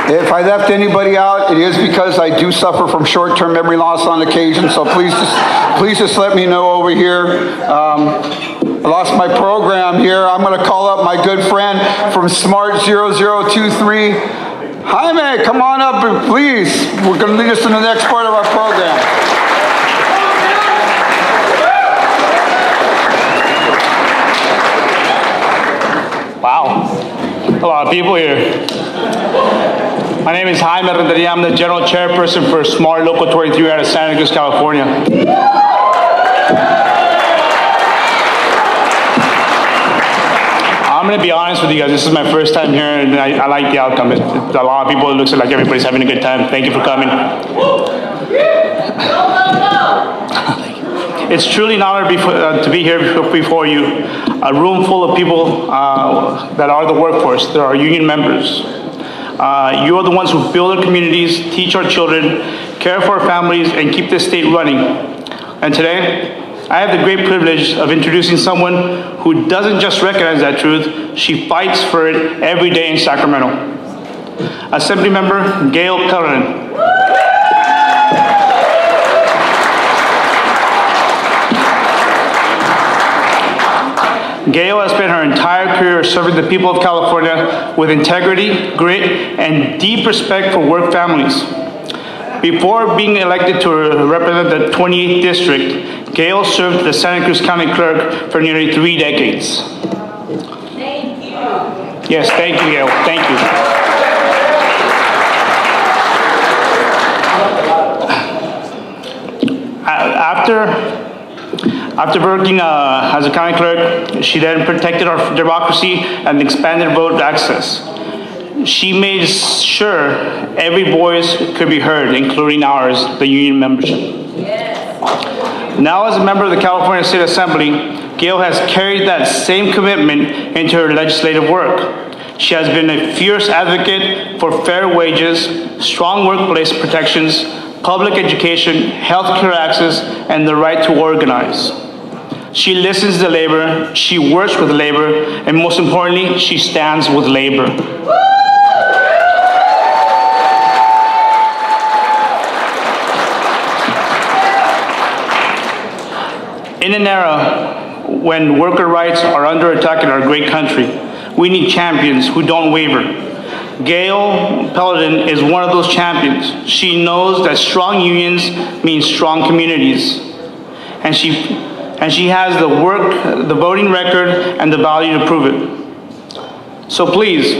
If I left anybody out, it is because I do suffer from short-term memory loss on occasion, so please just let me know over here. I lost my program here. I'm going to call up my good friend from Smart 0023. Jaime, come on up, and please. We're going to lead us to the next part of our program. Wow, a lot of people here. My name is Jaime Renteria. I'm the general chairperson for Smart Local 23 out of Santa Cruz, California. I'm going to be honest with you guys. This is my first time here, and I like the outcome. A lot of people, it looks like everybody's having a good time. Thank you for coming. It's truly an honor to be here before you. A room full of people that are the workforce. There are union members. You are the ones who build our communities, teach our children, care for our families, and keep this state running. And today, I have the great privilege of introducing someone who doesn't just recognize that truth, she fights for it every day in Sacramento. Assemblymember Gail Pellerin. Gail has spent her entire career serving the people of California with integrity, grit, and deep respect for work families. Before being elected to represent the 28th District, Gail served as Santa Cruz County Clerk for nearly 3 decades. Thank you. Yes, thank you, Gail. Thank you. After working as a county clerk, she then protected our democracy and expanded vote access. She made sure every voice could be heard, including ours, the union membership. Yes. Now, as a member of the California State Assembly, Gail has carried that same commitment into her legislative work. She has been a fierce advocate for fair wages, strong workplace protections, public education, healthcare access, and the right to organize. She listens to labor, she works with labor, and most importantly, she stands with labor. In an era when worker rights are under attack in our great country, We need champions who don't waver. Gail Pellerin is one of those champions. She knows that strong unions mean strong communities. And she has the work, the voting record, and the value to prove it. So please,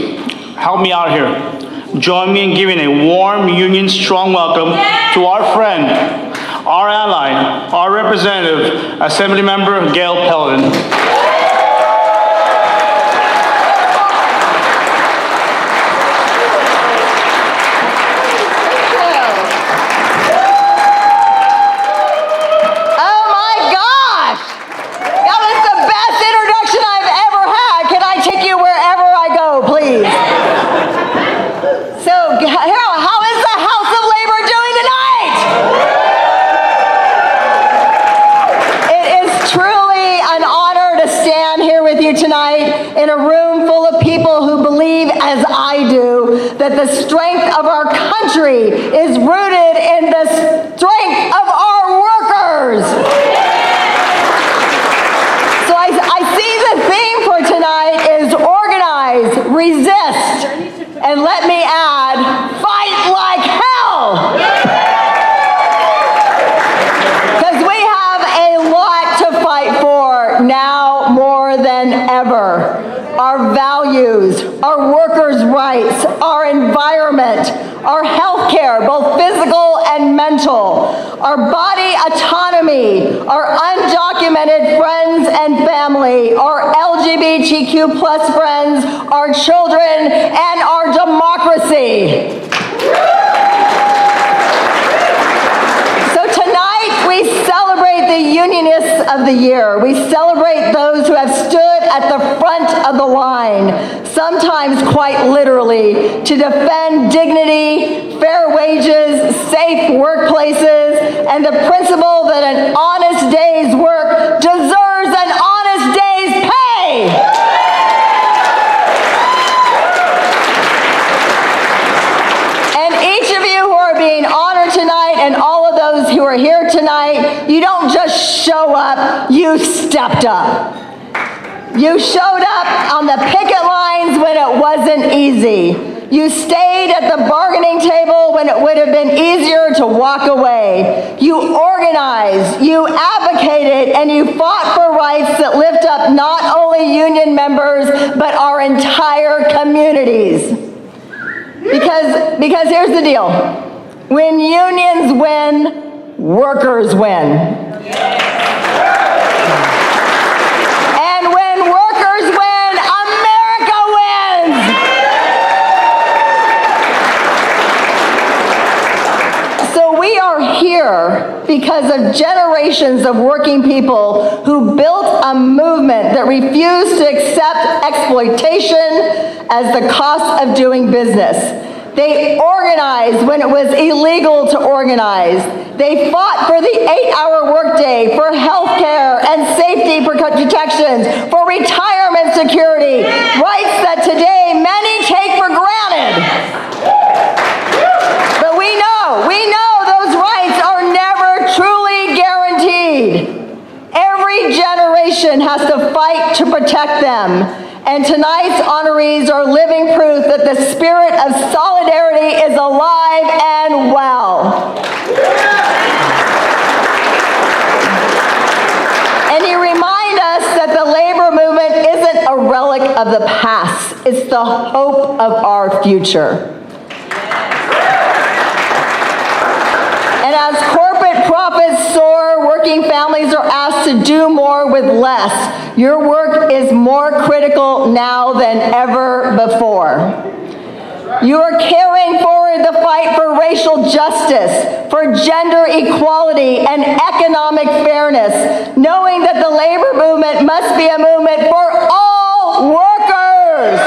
help me out here. Join me in giving a warm, union strong welcome to our friend, our ally, our representative, Assembly Member Gail Pellerin. That the strength of our country is rooted in the strength of our workers. So I see the theme for tonight is organize, resist, and let me add, fight like hell. Because we have a lot to fight for now more than ever. Our values, our workers' rights, our environment, our health care, both physical and mental, our body autonomy, our undocumented friends and family, our LGBTQ plus friends, our children, and our democracy. So tonight we celebrate the Unionists of the Year. We celebrate those who have stood at the front of the line, sometimes quite literally, to defend dignity, fair wages, safe workplaces, and the principle that an honest day's work deserves an honest day's pay. And each of you who are being honored tonight, and all of those who are here tonight, you don't just show up, you stepped up. You showed up on the picket lines when it wasn't easy. You stayed at the bargaining table when it would have been easier to walk away. You organized, you advocated, and you fought for rights that lift up not only union members, but our entire communities. Because here's the deal. When unions win, workers win. Because of generations of working people who built a movement that refused to accept exploitation as the cost of doing business. They organized when it was illegal to organize. They fought for the 8-hour workday, for health care and safety protections, for retirement security, rights that today many take for granted. But we know those rights are never truly guaranteed. Every generation has to fight to protect them. And tonight's honorees are living proof that the spirit of solidarity is alive and well. And you remind us that the labor movement isn't a relic of the past. It's the hope of our future. And as corporate profits soar, working families are asked to do more with less. Your work is more critical now than ever before. You are carrying forward the fight for racial justice, for gender equality, and economic fairness, knowing that the labor movement must be a movement for all workers.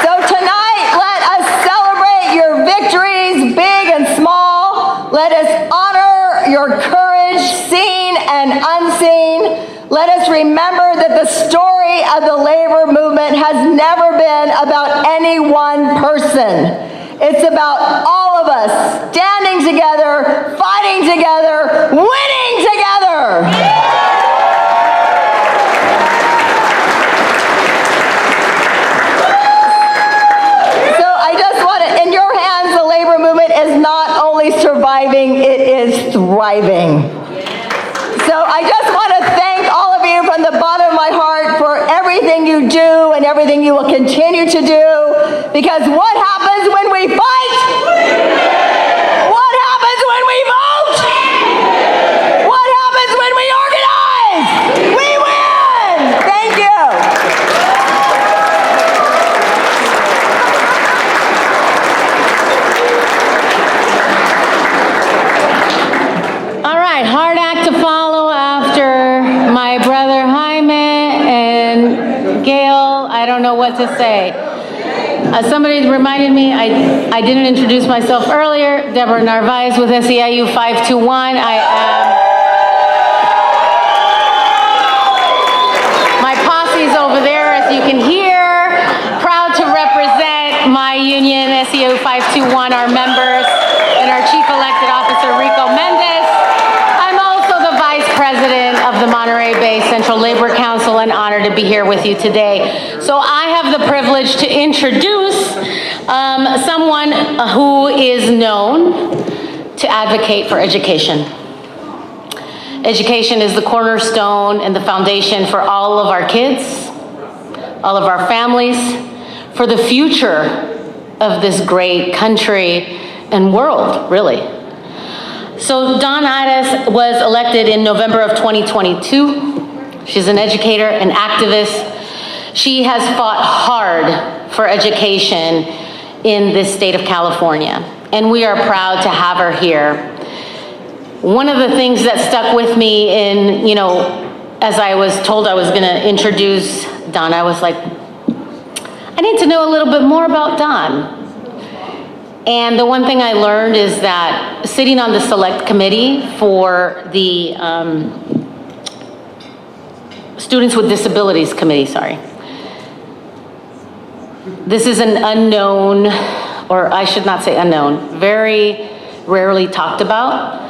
So tonight, let us celebrate your victories, big and small. Let us honor your courage, seen and unseen. Let us remember that the story of the labor movement has never been about any one person. It's about all of us standing together, fighting together, winning together. thriving, it is thriving. So I just want to thank all of you from the bottom of my heart for everything you do and everything you will continue to do, because what happens when we fight? What happens when we vote? What happens when we organize? We win! Thank you. All right, hard act to follow after my brother Jaime and Gail. I don't know what to say. Somebody reminded me, I didn't introduce myself earlier. Deborah Narvaez with SEIU 521. My posse's over there, as you can hear. Proud to represent my union, SEIU 521, our members, and our chief elected officer, Rico Mendez. I'm also the vice president of the Monterey Bay Central Labor Council, and honored to be here with you today. So I have the privilege to introduce someone who is known to advocate for education. Education is the cornerstone and the foundation for all of our kids, all of our families, for the future of this great country and world, really. So Dawn Addis was elected in November of 2022. She's an educator, an activist. She has fought hard for education in this state of California, and we are proud to have her here. One of the things that stuck with me in, as I was told I was gonna introduce Dawn, I was like, I need to know a little bit more about Dawn. And the one thing I learned is that sitting on the select committee for the Students with Disabilities Committee, this is an unknown, or I should not say unknown, very rarely talked about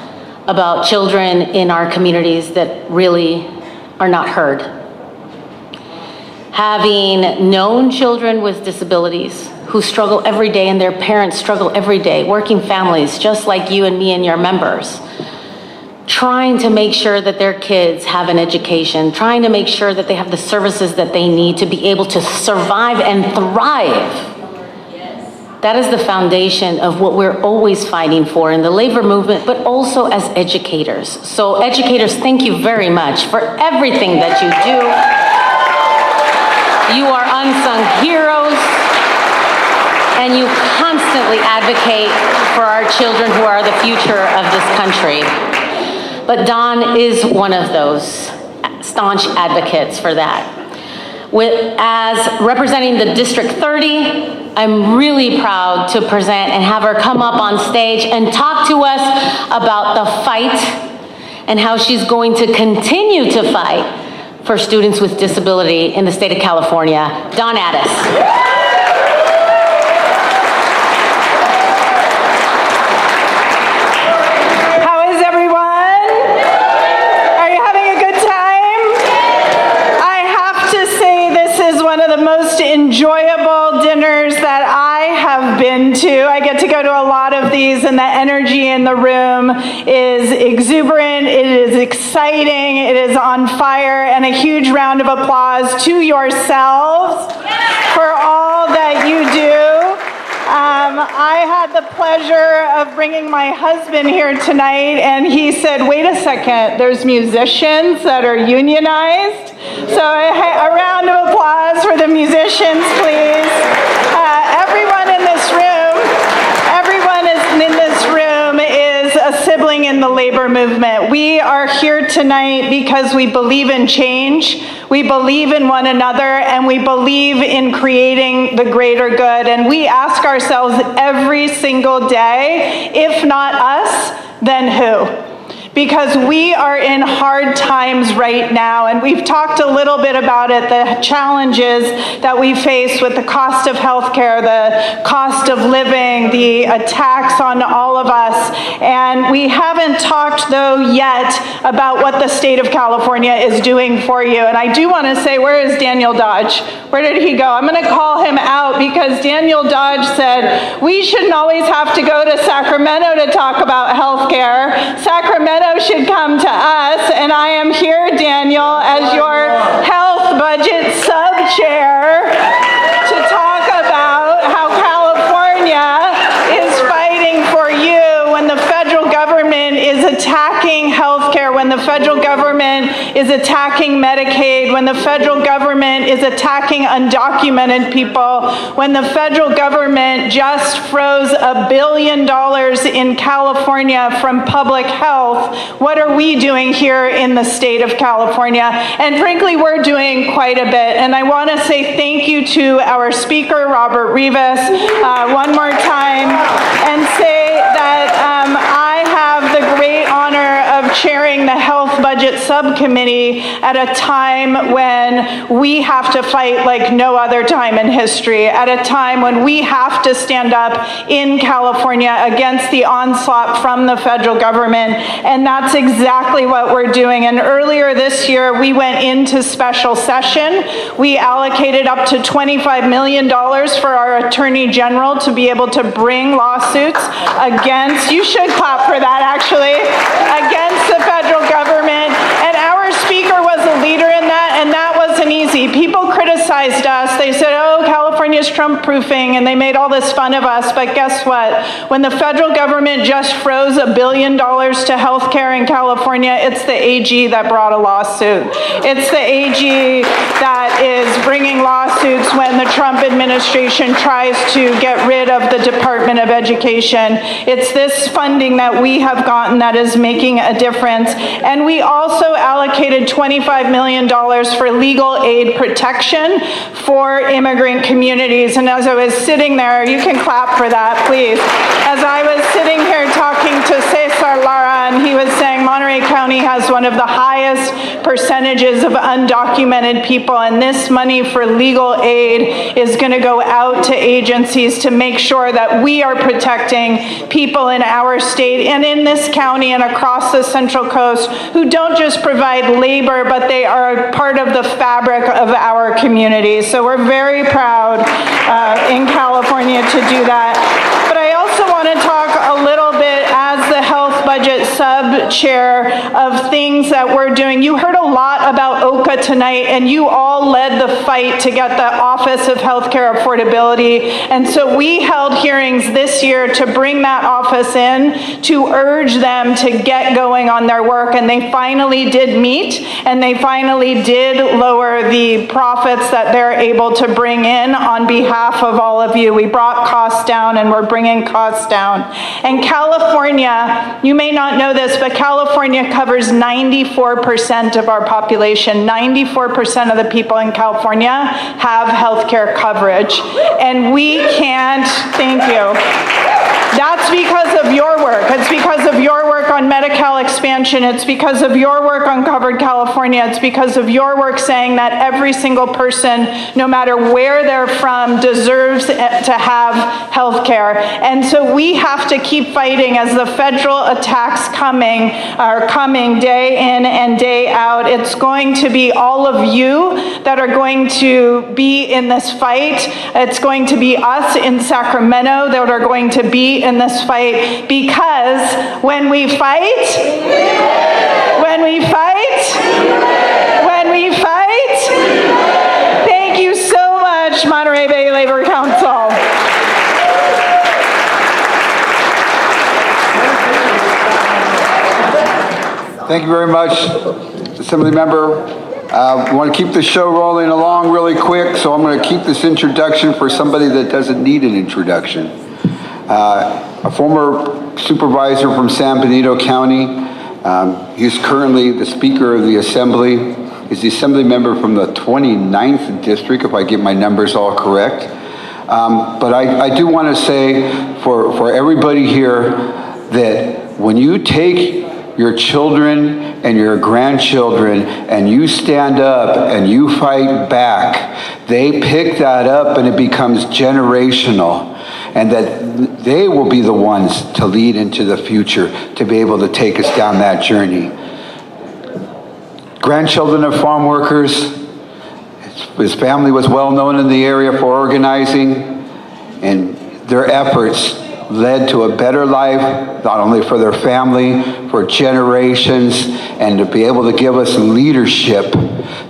children in our communities that really are not heard. Having known children with disabilities who struggle every day and their parents struggle every day, working families just like you and me and your members, trying to make sure that their kids have an education, trying to make sure that they have the services that they need to be able to survive and thrive. That is the foundation of what we're always fighting for in the labor movement, but also as educators. So educators, thank you very much for everything that you do. You are unsung heroes, and you constantly advocate for our children who are the future of this country. But Dawn is one of those staunch advocates for that. As representing the District 30, I'm really proud to present and have her come up on stage and talk to us about the fight and how she's going to continue to fight for students with disability in the state of California. Dawn Addis. Enjoyable dinners that I have been to. I get to go to a lot of these, and the energy in the room is exuberant, it is exciting, it is on fire, and a huge round of applause to yourselves for all that you do. I had the pleasure of bringing my husband here tonight, and he said, wait a second, there's musicians that are unionized. So a round of applause for the musicians, please. Everyone in this room is a sibling in the labor movement. We are here tonight because we believe in change, we believe in one another, and we believe in creating the greater good. And we ask ourselves every single day, if not us, then who? Because we are in hard times right now, and we've talked a little bit about it, the challenges that we face with the cost of healthcare, the cost of living, doing, the attacks on all of us. And we haven't talked, though, yet about what the state of California is doing for you. And I do want to say, where is Daniel Dodge? Where did he go? I'm going to call him out because Daniel Dodge said, we shouldn't always have to go to Sacramento to talk about health care. Sacramento should come to us. And I am here, Daniel, as your health budget sub-chair to talk about how California is fighting for you when the federal government is attacking healthcare, when the federal government is attacking Medicaid, when the federal government is attacking undocumented people, when the federal government just froze $1 billion in California from public health. What are we doing here in the state of California? And frankly, we're doing quite a bit. And I want to say thank you to our speaker, Robert Rivas, one more time, and say that I have the great honor of chairing the Health Budget Subcommittee at a time when we have to fight like no other time in history, at a time when we have to stand up in California against the onslaught from the federal government. And that's exactly what we're doing. And earlier this year, we went into special session. We allocated up to $25 million for our Attorney General to be able to bring lawsuits against, you should clap for that actually, against the federal government. And our speaker was a leader in that, and that wasn't easy. People criticized us. They said, oh, California's Trump-proofing, and they made all this fun of us. But guess what? When the federal government just froze $1 billion to health care in California, it's the AG that brought a lawsuit. It's the AG that is bringing lawsuits when the Trump administration tries to get rid of the Department of Education. It's this funding that we have gotten that is making a difference. And we also allocated $25 million for legal aid protection for immigrant communities. And as I was sitting there, you can clap for that, please. As I was sitting here talking to Cesar Lara, and he was saying Monterey County has one of the highest percentages of undocumented people, and this money for legal aid is going to go out to agencies to make sure that we are protecting people in our state and in this county and across the Central Coast who don't just provide labor, but they are part of the fabric of our community. So we're very proud in California to do that. But I also want to talk a little bit as the Health Budget Sub-Chair of things that we're doing. You heard a lot about OCA tonight, and you all led the fight to get the Office of Healthcare Affordability. And so we held hearings this year to bring that office in to urge them to get going on their work. And they finally did meet, and they finally did lower the profits that they're able to bring in on behalf of all of you. We brought costs down, and we're bringing costs down. And California, you may not know this, but California covers 94% of our population. 94% of the people in California have health care coverage. And we can't, thank you. That's because of your work. It's because of your work on Medi-Cal expansion. It's because of your work on Covered California. It's because of your work saying that every single person, no matter where they're from, deserves to have health care. And so we have to keep fighting as the federal attacks are coming day in and day out. It's going to be all of you that are going to be in this fight. It's going to be us in Sacramento that are going to be in this fight, because when we fight, thank you so much, Monterey Bay Labor Council. Thank you very much, Assembly Member. We want to keep the show rolling along really quick, so I'm going to keep this introduction for somebody that doesn't need an introduction. A former supervisor from San Benito County. He's currently the Speaker of the Assembly. He's the Assembly member from the 29th District, if I get my numbers all correct. But I do want to say for everybody here that when you take your children and your grandchildren and you stand up and you fight back, they pick that up and it becomes generational. and that they will be the ones to lead into the future, to be able to take us down that journey. Grandchildren of farm workers, his family was well known in the area for organizing, and their efforts led to a better life, not only for their family, for generations, and to be able to give us leadership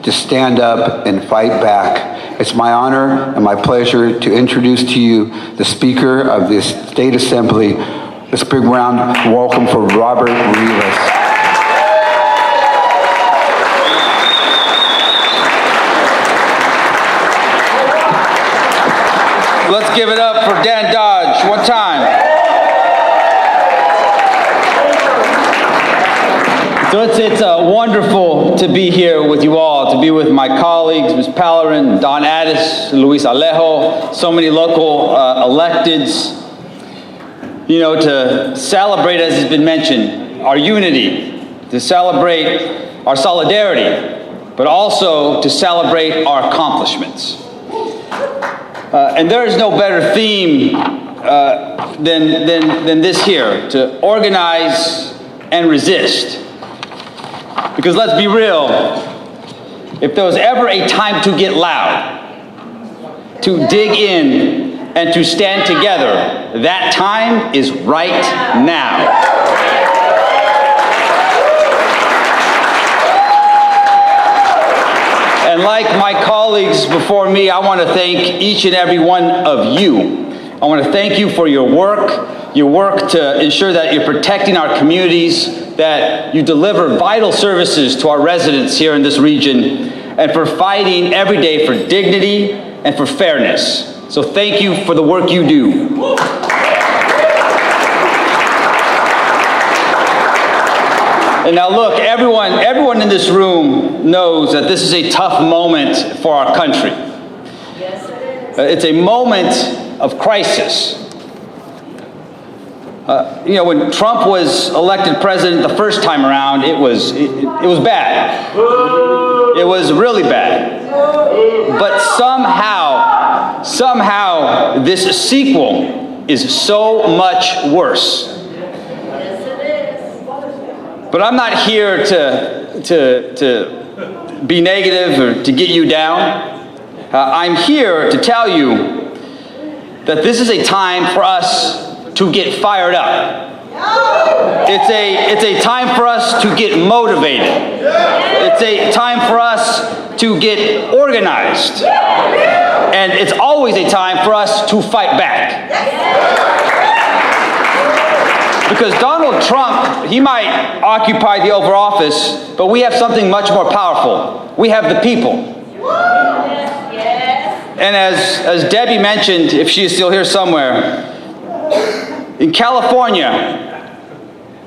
to stand up and fight back. It's my honor and my pleasure to introduce to you the Speaker of this State Assembly. Let's big round welcome for Robert Rivas. Let's give it up for Dan Dodge, one time. So it's wonderful to be here with you all, to be with my colleagues, Ms. Pallerin, Don Addis, Luis Alejo, so many local electeds, to celebrate, as has been mentioned, our unity, to celebrate our solidarity, but also to celebrate our accomplishments. And there is no better theme than this here, to organize and resist. Because let's be real, if there was ever a time to get loud, to dig in, and to stand together, that time is right now. And like my colleagues before me, I want to thank each and every one of you. I want to thank you for your work to ensure that you're protecting our communities, that you deliver vital services to our residents here in this region, and for fighting every day for dignity and for fairness. So thank you for the work you do. And now look, everyone in this room knows that this is a tough moment for our country. Yes, it is. It's a moment of crisis. When Trump was elected president the first time around, it was bad. It was really bad. But somehow this sequel is so much worse. But I'm not here to be negative or to get you down. I'm here to tell you that this is a time for us to get fired up. It's a time for us to get motivated. It's a time for us to get organized. And it's always a time for us to fight back. Because Donald Trump, he might occupy the Oval Office, but we have something much more powerful. We have the people. And as Debbie mentioned, if she is still here somewhere, in California,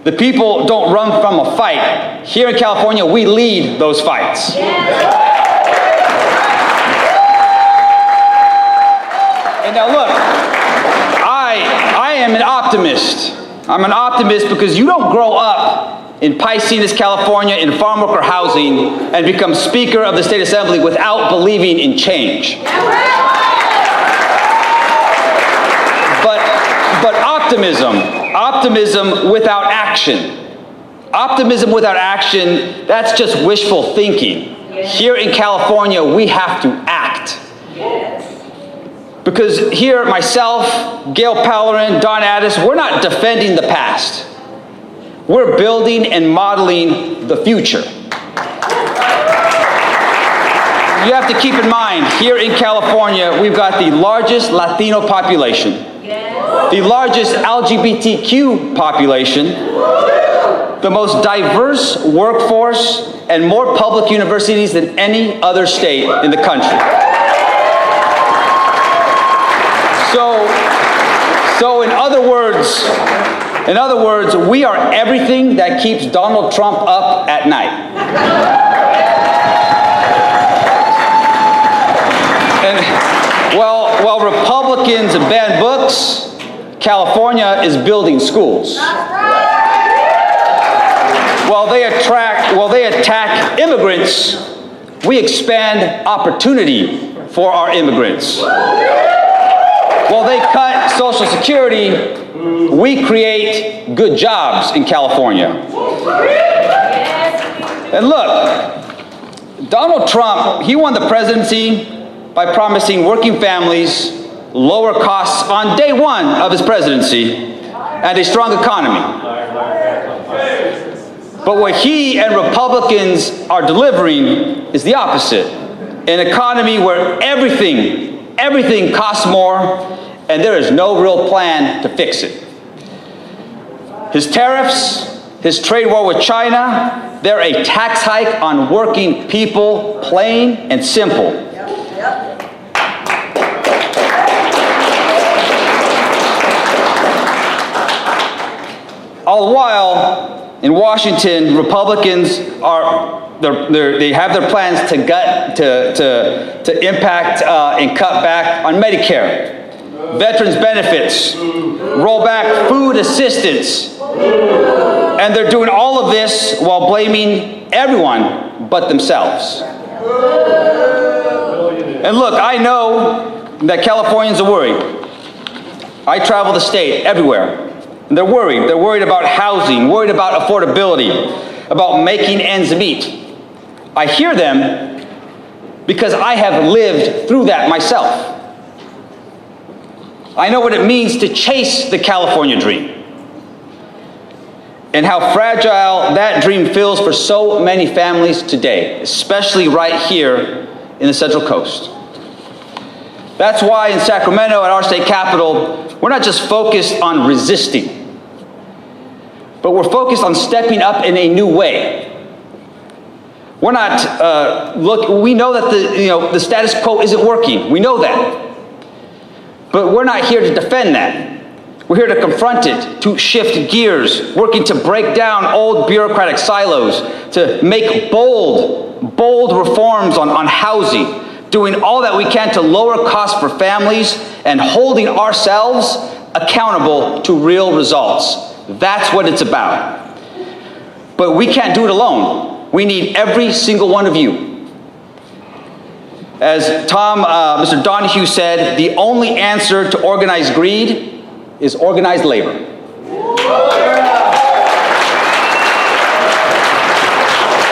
the people don't run from a fight. Here in California, we lead those fights. And now look, I am an optimist. I'm an optimist because you don't grow up in Pisces, California, in farm worker housing and become Speaker of the State Assembly without believing in change. But optimism without action, that's just wishful thinking. Here in California, we have to act. Because here, myself, Gail Pallerin, Don Addis, we're not defending the past. We're building and modeling the future. You have to keep in mind, here in California, we've got the largest Latino population, the largest LGBTQ population, the most diverse workforce, and more public universities than any other state in the country. So in other words, we are everything that keeps Donald Trump up at night. And while Republicans ban books, California is building schools. While they attack immigrants, we expand opportunity for our immigrants. while they cut Social Security, we create good jobs in California. And look, Donald Trump, he won the presidency by promising working families lower costs on day one of his presidency and a strong economy. But what he and Republicans are delivering is the opposite. An economy where everything costs more, and there is no real plan to fix it. His tariffs, his trade war with China, they're a tax hike on working people, plain and simple. All the while, in Washington, Republicans they have their plans to impact and cut back on Medicare, veterans benefits, roll back food assistance, and they're doing all of this while blaming everyone but themselves. And look, I know that Californians are worried. I travel the state everywhere. And they're worried. They're worried about housing, worried about affordability, about making ends meet. I hear them because I have lived through that myself. I know what it means to chase the California dream and how fragile that dream feels for so many families today, especially right here in the Central Coast. That's why in Sacramento, at our state capitol, we're not just focused on resisting, but we're focused on stepping up in a new way. We're not, we know that the status quo isn't working. We know that. But we're not here to defend that. We're here to confront it, to shift gears, working to break down old bureaucratic silos, to make bold reforms on housing, doing all that we can to lower costs for families and holding ourselves accountable to real results. That's what it's about. But we can't do it alone. We need every single one of you. As Mr. Donahue said, the only answer to organized greed is organized labor.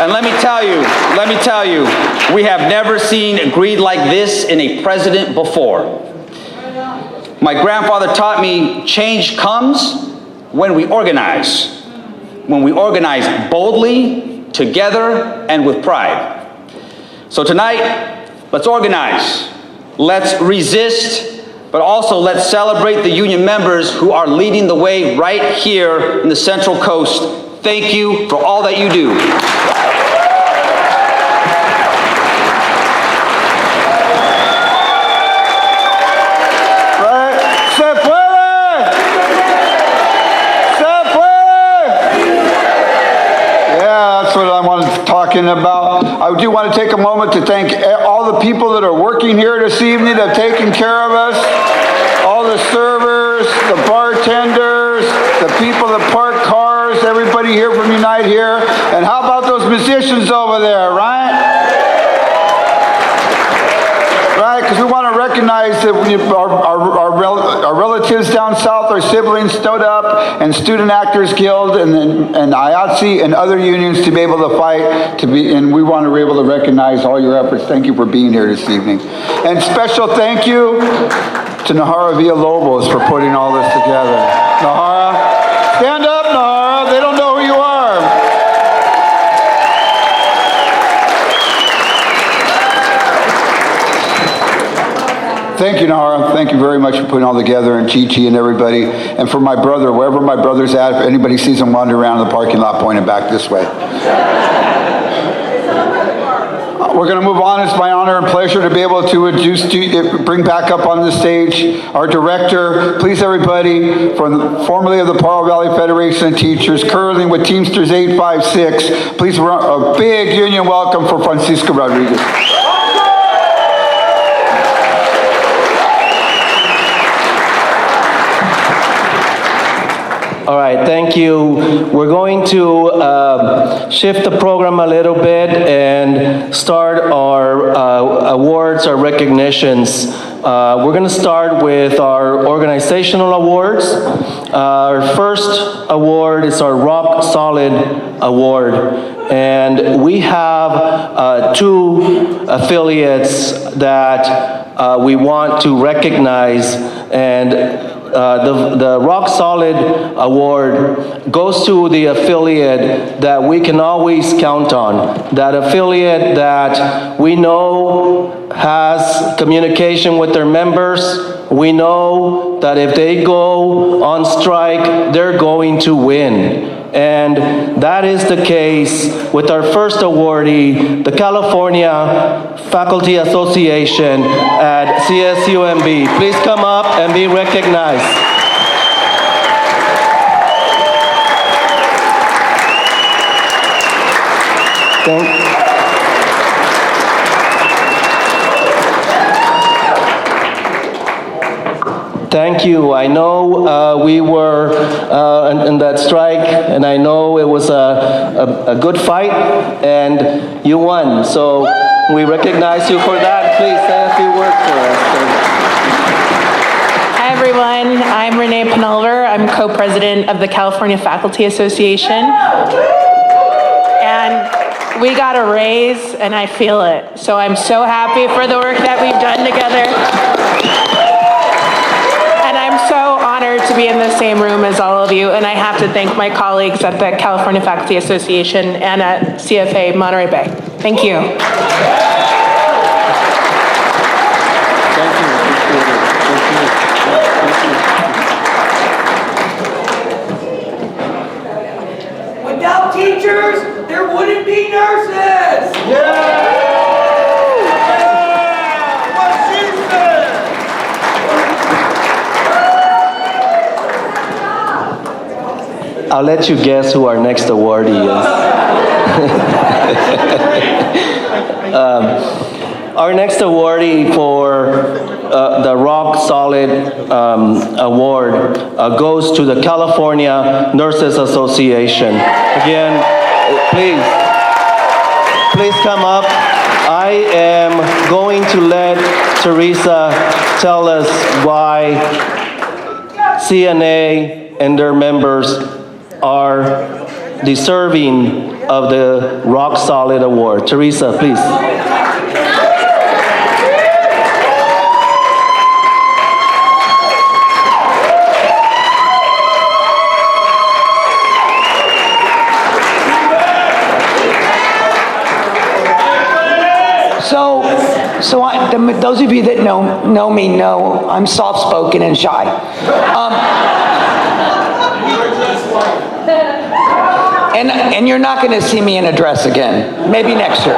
And let me tell you, we have never seen greed like this in a president before. My grandfather taught me change comes when we organize. When we organize boldly, together, and with pride. So tonight, let's organize. Let's resist, but also let's celebrate the union members who are leading the way right here in the Central Coast. Thank you for all that you do. About. I do want to take a moment to thank all the people that are working here this evening, that have taken care of us, all the servers, the bartenders, the people that park cars, everybody here from Unite here, and how about those musicians over there, right? Right, because we want to recognize that our relatives down south, our siblings stood up, and Student Actors Guild and IATSE and other unions to be able to fight, and we want to be able to recognize all your efforts. Thank you for being here this evening. And special thank you to Nahara Villalobos for putting all this together. Nahara, stand up, Nahara. They don't know who you are. Thank you, Nahara. Thank you very much for putting all together, and Chi-Chi and everybody. And for my brother, wherever my brother's at, if anybody sees him wandering around the parking lot, pointing back this way. We're going to move on. It's my honor and pleasure to be able to bring back up on the stage our director. Please, everybody, formerly of the Palo Valley Federation of Teachers, currently with Teamsters 856, please a big union welcome for Francisco Rodriguez. All right, thank you. We're going to shift the program a little bit and start our awards, our recognitions. We're going to start with our organizational awards. Our first award is our Rock Solid Award. And we have 2 affiliates that we want to recognize. And the Rock Solid Award goes to the affiliate that we can always count on. That affiliate that we know has communication with their members. We know that if they go on strike, they're going to win. And that is the case with our first awardee, the California Faculty Association at CSUMB. Please come up and be recognized. Thank you. I know we were in that strike, and I know it was a good fight, and you won. So we recognize you for that. Please say a few words for us. Hi, everyone. I'm Renee Penulver. I'm co-president of the California Faculty Association. And we got a raise, and I feel it. So I'm so happy for the work that we've done together. And I'm so honored to be in the same room as all of you, and I have to thank my colleagues at the California Faculty Association and at CFA Monterey Bay. Thank you. Without teachers, there wouldn't be nurses. Yeah. I'll let you guess who our next awardee is. Our next awardee for the Rock Solid Award goes to the California Nurses Association. Again, please come up. I am going to let Teresa tell us why CNA and their members are deserving of the Rock Solid Award. Teresa, please. Those of you that know me know I'm soft-spoken and shy. And you're not going to see me in a dress again. Maybe next year.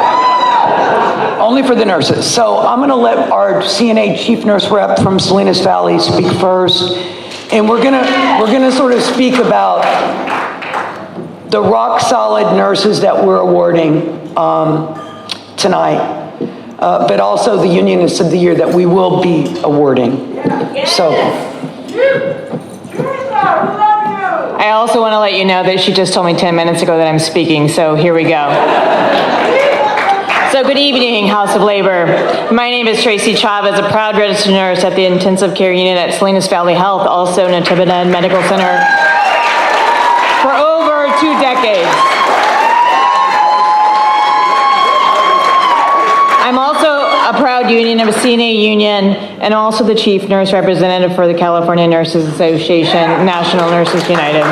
Only for the nurses. So I'm going to let our CNA Chief Nurse Rep from Salinas Valley speak first. And we're gonna sort of speak about the rock solid nurses that we're awarding tonight. But also the Unionist of the Year that we will be awarding. So. I also want to let you know that she just told me 10 minutes ago that I'm speaking, so here we go. So good evening, House of Labor. My name is Tracy Chavez, a proud registered nurse at the Intensive Care Unit at Salinas Valley Health, also Natividad Medical Center, for over 2 decades. I'm also a proud union of a CNA union and also the chief nurse representative for the California Nurses Association, National Nurses United.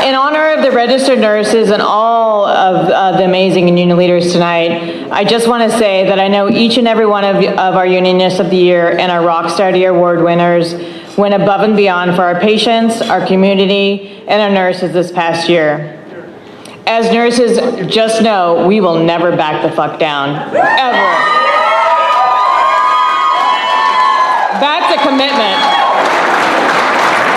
In honor of the registered nurses and all of the amazing union leaders tonight, I just want to say that I know each and every one of our Unionists of the Year and our Rockstar Year Award winners went above and beyond for our patients, our community, and our nurses this past year. As nurses, just know we will never back the fuck down, ever. That's a commitment.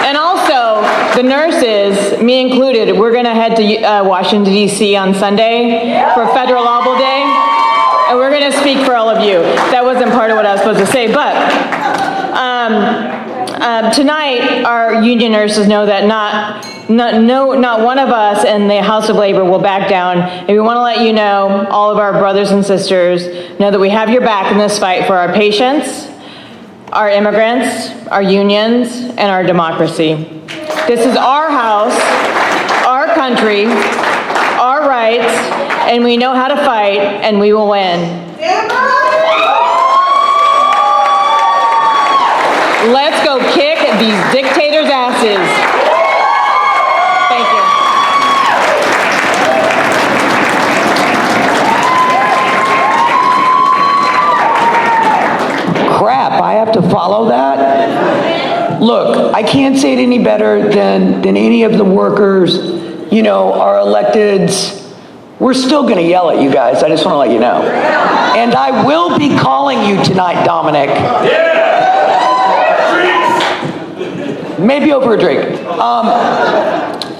And also, the nurses, me included, we're gonna head to Washington, D.C. on Sunday for Federal Law Day, and we're gonna speak for all of you. That wasn't part of what I was supposed to say, but Tonight, our union nurses know that not one of us in the House of Labor will back down. And we want to let you know, all of our brothers and sisters, know that we have your back in this fight for our patients, our immigrants, our unions, and our democracy. This is our house, our country, our rights, and we know how to fight, and we will win. Let's go kick these dictators' asses. Thank you. Crap, I have to follow that? Look, I can't say it any better than any of the workers, you know, our electeds. We're still gonna yell at you guys, I just wanna let you know. And I will be calling you tonight, Dominic. Maybe over a drink.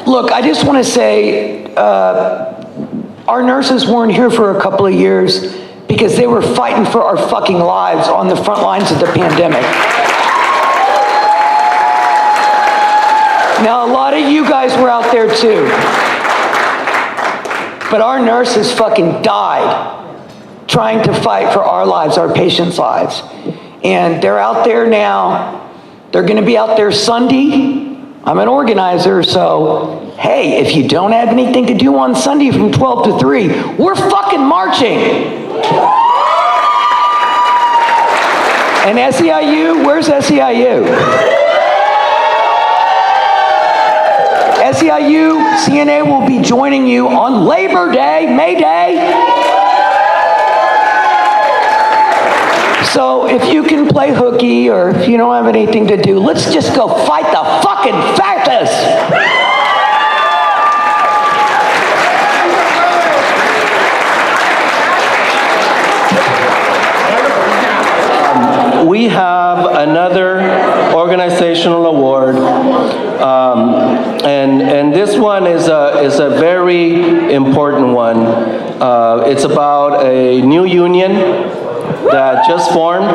Look, I just wanna say, our nurses weren't here for a couple of years because they were fighting for our fucking lives on the front lines of the pandemic. Now, a lot of you guys were out there too. But our nurses fucking died trying to fight for our lives, our patients' lives. And they're out there now. They're gonna be out there Sunday. I'm an organizer, so hey, if you don't have anything to do on Sunday from 12 to 3, we're fucking marching. And SEIU, where's SEIU? SEIU, CNA will be joining you on Labor Day, May Day. So if you can play hooky or if you don't have anything to do, let's just go fight the fucking fascists. We have another organizational award, and this one is a very important one. It's about a new union that just formed,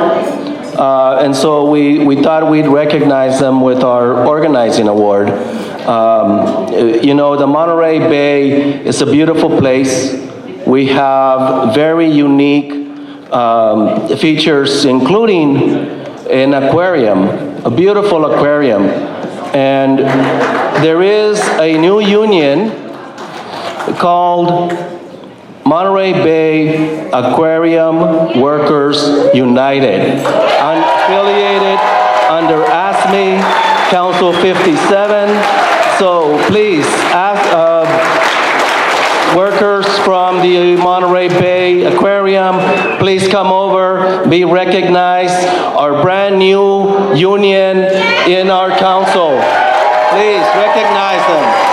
and so we thought we'd recognize them with our organizing award. You know, the Monterey Bay is a beautiful place. We have very unique features, including an aquarium, a beautiful aquarium. And there is a new union called Monterey Bay Aquarium Workers United, affiliated under ASME Council 57. So please, workers from the Monterey Bay Aquarium, please come over, be recognized, our brand new union in our council. Please recognize them.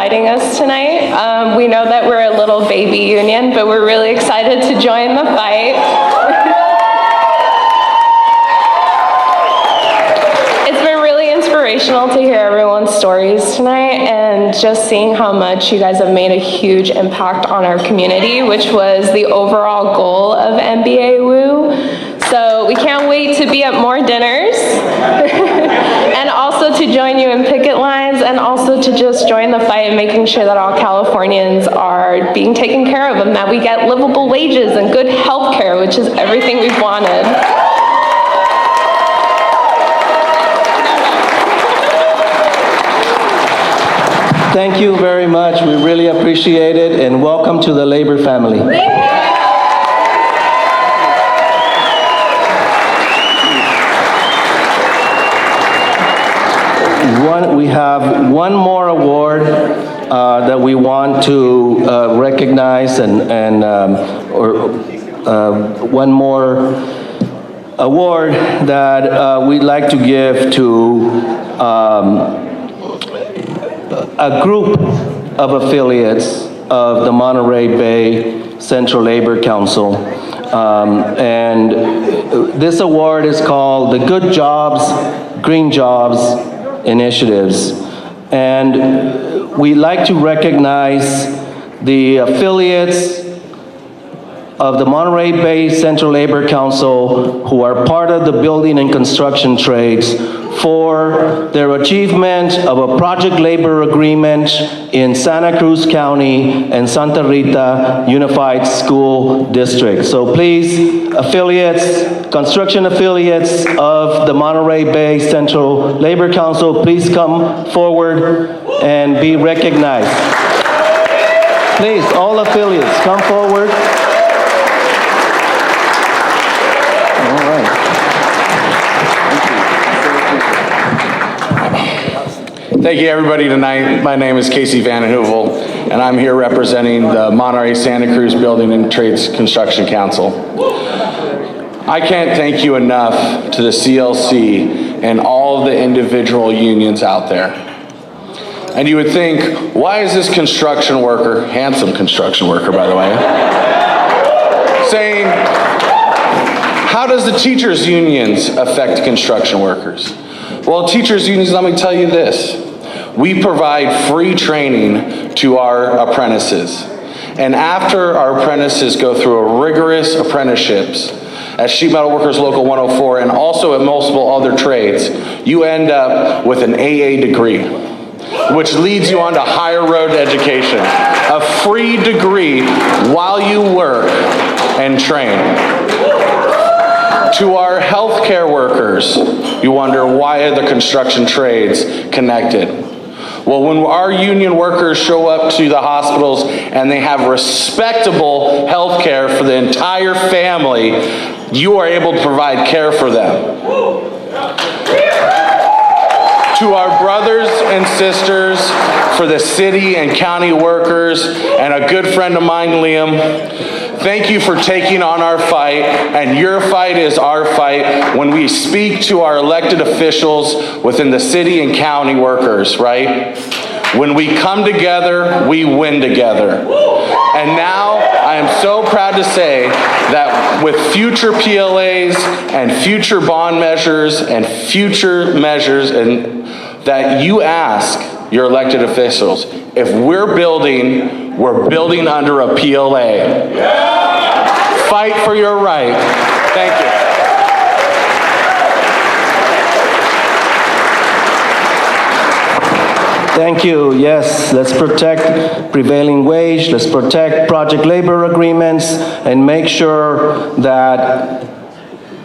Us tonight. We know that we're a little baby union, but we're really excited to join the fight. It's been really inspirational to hear everyone's stories tonight and just seeing how much you guys have made a huge impact on our community, which was the overall goal of MBA Woo. So we can't wait to be at more dinners and also to join you in picket lines and also to just join the fight and making sure that all Californians are being taken care of and that we get livable wages and good health care, which is everything we've wanted. Thank you very much. We really appreciate it, and welcome to the Labor family. We have one more award that we want to recognize, and one more award that we'd like to give to a group of affiliates of the Monterey Bay Central Labor Council. And this award is called the Good Jobs, Green Jobs Initiatives. And we'd like to recognize the affiliates of the Monterey Bay Central Labor Council who are part of the building and construction trades for their achievement of a project labor agreement in Santa Cruz County and Santa Rita Unified School District. So please, affiliates, construction affiliates of the Monterey Bay Central Labor Council, please come forward and be recognized. Please, all affiliates, come forward. Thank you, everybody, tonight. My name is Casey Van Hoovel, and I'm here representing the Monterey Santa Cruz Building and Trades Construction Council. I can't thank you enough to the CLC and all of the individual unions out there. And you would think, why is this construction worker, handsome construction worker, by the way, saying, how does the teachers' unions affect construction workers? Well, teachers' unions, let me tell you this. We provide free training to our apprentices. And after our apprentices go through a rigorous apprenticeships at Sheet Metal Workers Local 104 and also at multiple other trades, you end up with an AA degree, which leads you on to higher road education, a free degree while you work and train. To our healthcare workers, you wonder, why are the construction trades connected? Well, when our union workers show up to the hospitals and they have respectable health care for the entire family, you are able to provide care for them. To our brothers and sisters, for the city and county workers, and a good friend of mine, Liam, thank you for taking on our fight, and your fight is our fight when we speak to our elected officials within the city and county workers, right? When we come together, we win together. And now I am so proud to say that with future PLAs and future bond measures and future measures, and that you ask your elected officials, if we're building under a PLA. Yeah. Fight for your right. Thank you. Thank you. Yes, let's protect prevailing wage, let's protect project labor agreements, and make sure that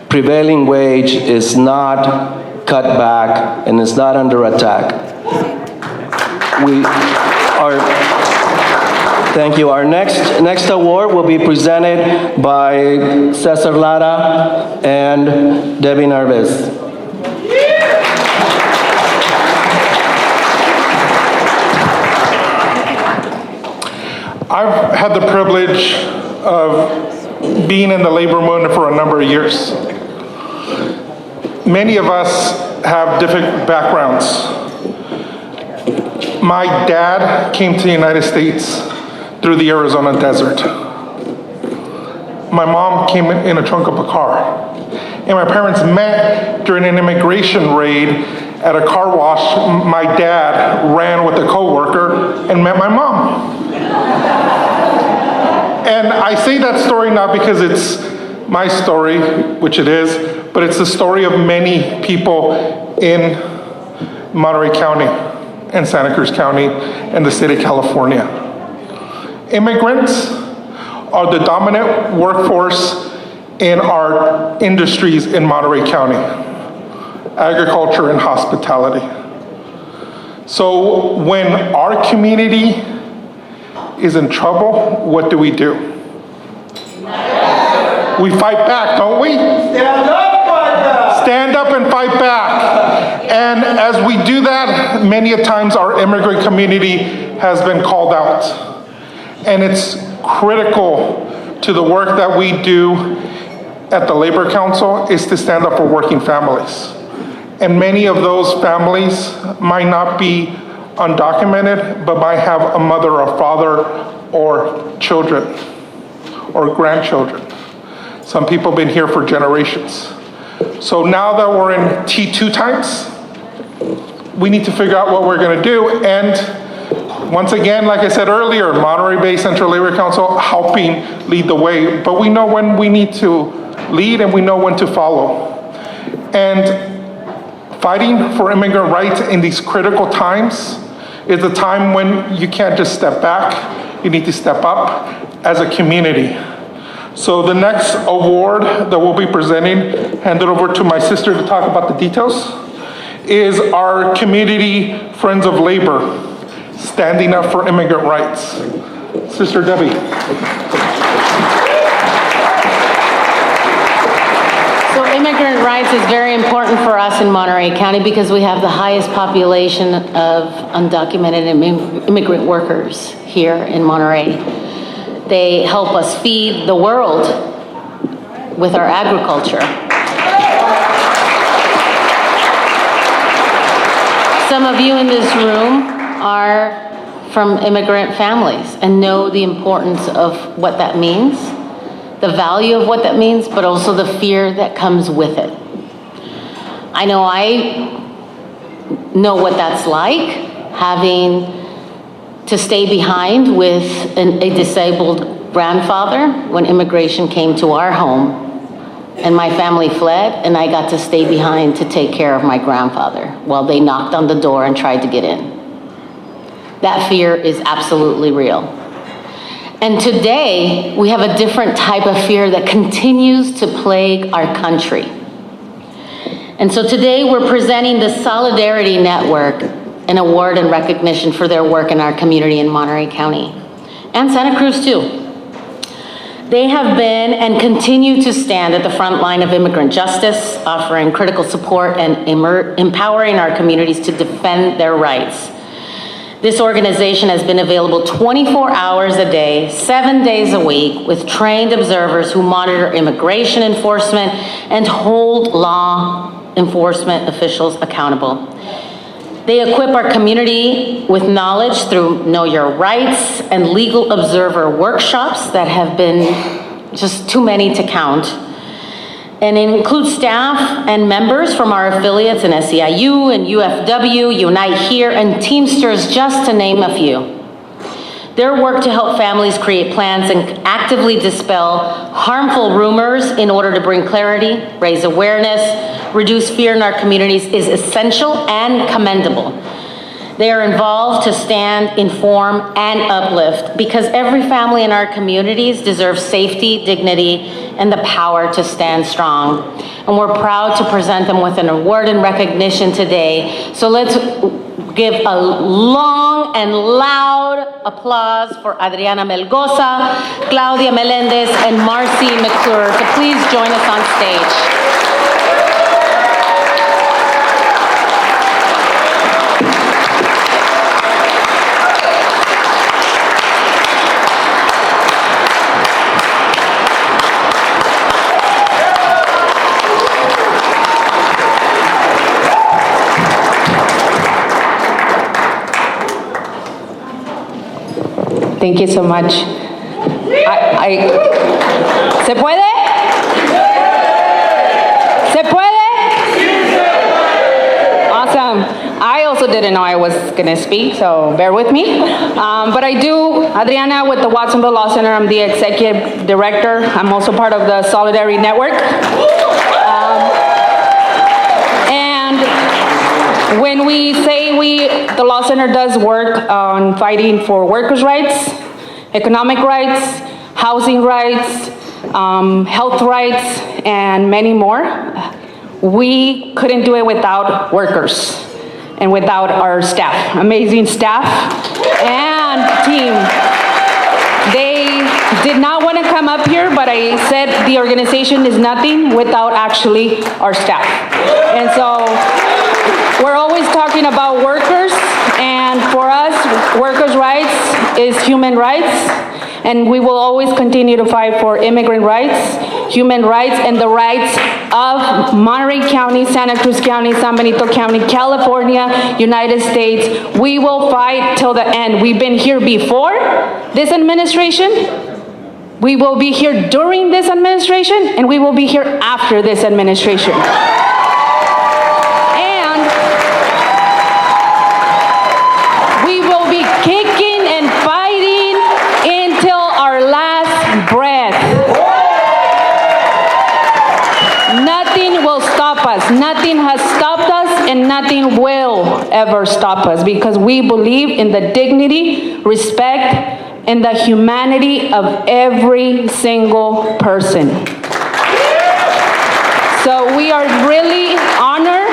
prevailing wage is not cut back and is not under attack. Thank you. Our next award will be presented by Cesar Lara and Debbie Narvaez. I've had the privilege of being in the labor movement for a number of years. Many of us have different backgrounds. My dad came to the United States through the Arizona desert. My mom came in a trunk of a car. And my parents met during an immigration raid at a car wash. My dad ran with a coworker and met my mom. And I say that story not because it's my story, which it is, but it's the story of many people in Monterey County and Santa Cruz County and the state of California. Immigrants are the dominant workforce in our industries in Monterey County, agriculture and hospitality. So when our community is in trouble, what do? We fight back, don't we? Stand up, fight back. Stand up and fight back. And as we do that, many a times our immigrant community has been called out. And it's critical to the work that we do at the Labor Council is to stand up for working families. And many of those families might not be undocumented, but might have a mother or father or children or grandchildren. Some people have been here for generations. So now that we're in T2 times, we need to figure out what we're gonna do. And once again, like I said earlier, Monterey Bay Central Labor Council helping lead the way, but we know when we need to lead and we know when to follow. And fighting for immigrant rights in these critical times is a time when you can't just step back, you need to step up as a community. So the next award that we'll be presenting, hand it over to my sister to talk about the details, is our Community Friends of Labor, standing up for immigrant rights. Sister Debbie. So immigrant rights is very important for us in Monterey County because we have the highest population of undocumented immigrant workers here in Monterey. They help us feed the world with our agriculture. Some of you in this room are from immigrant families and know the importance of what that means, the value of what that means, but also the fear that comes with it. I know what that's like, having to stay behind with a disabled grandfather when immigration came to our home and my family fled and I got to stay behind to take care of my grandfather while they knocked on the door and tried to get in. That fear is absolutely real. And today, we have a different type of fear that continues to plague our country. And so today, we're presenting the Solidarity Network an award and recognition for their work in our community in Monterey County, and Santa Cruz too. They have been and continue to stand at the front line of immigrant justice, offering critical support and empowering our communities to defend their rights. This organization has been available 24 hours a day, 7 days a week, with trained observers who monitor immigration enforcement and hold law enforcement officials accountable. They equip our community with knowledge through Know Your Rights and legal observer workshops that have been just too many to count. And it includes staff and members from our affiliates in SEIU and UFW, Unite Here, and Teamsters, just to name a few. Their work to help families create plans and actively dispel harmful rumors in order to bring clarity, raise awareness, reduce fear in our communities is essential and commendable. They are involved to stand, inform, and uplift because every family in our communities deserves safety, dignity, and the power to stand strong. And we're proud to present them with an award and recognition today. So let's give a long and loud applause for Adriana Melgoza, Claudia Melendez, and Marcy McClure to please join us on stage. Thank you so much. ¿Se puede? ¿Se puede? Awesome. I also didn't know I was going to speak, so bear with me. But I do, Adriana with the Watsonville Law Center, I'm the executive director. I'm also part of the Solidarity Network. And when we say the Law Center does work on fighting for workers' rights, economic rights, housing rights, health rights, and many more, we couldn't do it without workers and without our staff, amazing staff and team. They did not want to come up here, but I said the organization is nothing without actually our staff. And so we're always talking about workers, and for us, workers' rights is human rights, and we will always continue to fight for immigrant rights, human rights and the rights of Monterey County, Santa Cruz County, San Benito County, California, United States. We will fight till the end. We've been here before this administration. We will be here during this administration, and we will be here after this administration. And we will be kicking and fighting until our last breath. Nothing will stop us. Nothing has stopped us, and nothing will ever stop us, because we believe in the dignity, respect, and the humanity of every single person. So we are really honored,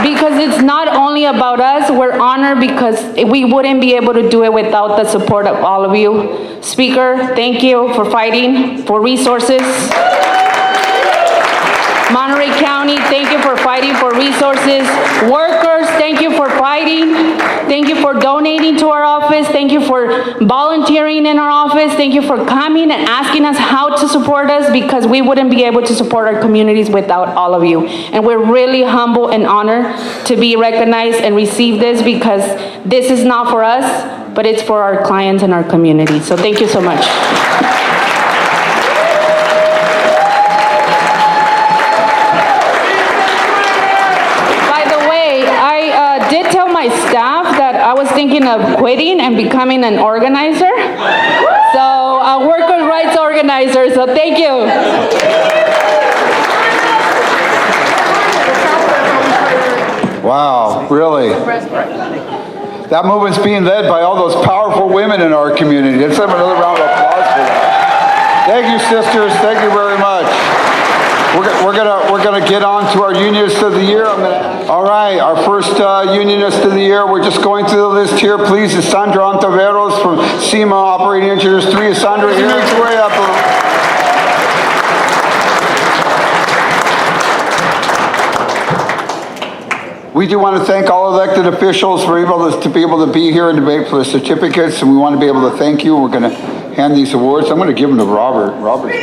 because it's not only about us. We're honored because we wouldn't be able to do it without the support of all of you. Speaker, thank you for fighting for resources. Monterey County, thank you for fighting for resources. Workers, thank you for fighting. Thank you for donating to our office. Thank you for volunteering in our office. Thank you for coming and asking us how to support us, because we wouldn't be able to support our communities without all of you. And we're really humble and honored to be recognized and receive this, because this is not for us, but it's for our clients and our community. So thank you so much. Did tell my staff that I was thinking of quitting and becoming an organizer. So a workers' rights organizer, so thank you. Wow, really? That movement's being led by all those powerful women in our community. Let's have another round of applause for that. Thank you, sisters. Thank you very much. We're gonna get on to our Unionist of the Year. All right, our first Unionist of the Year. We're just going through the list here. Please, is Sandra Ontiveros from SEMA Operating Engineers 3. Is Sandra here? Make your way up. We do want to thank all elected officials for to be able to be here and debate for the certificates, and we want to be able to thank you. We're going to hand these awards. I'm going to give them to Robert. Robert's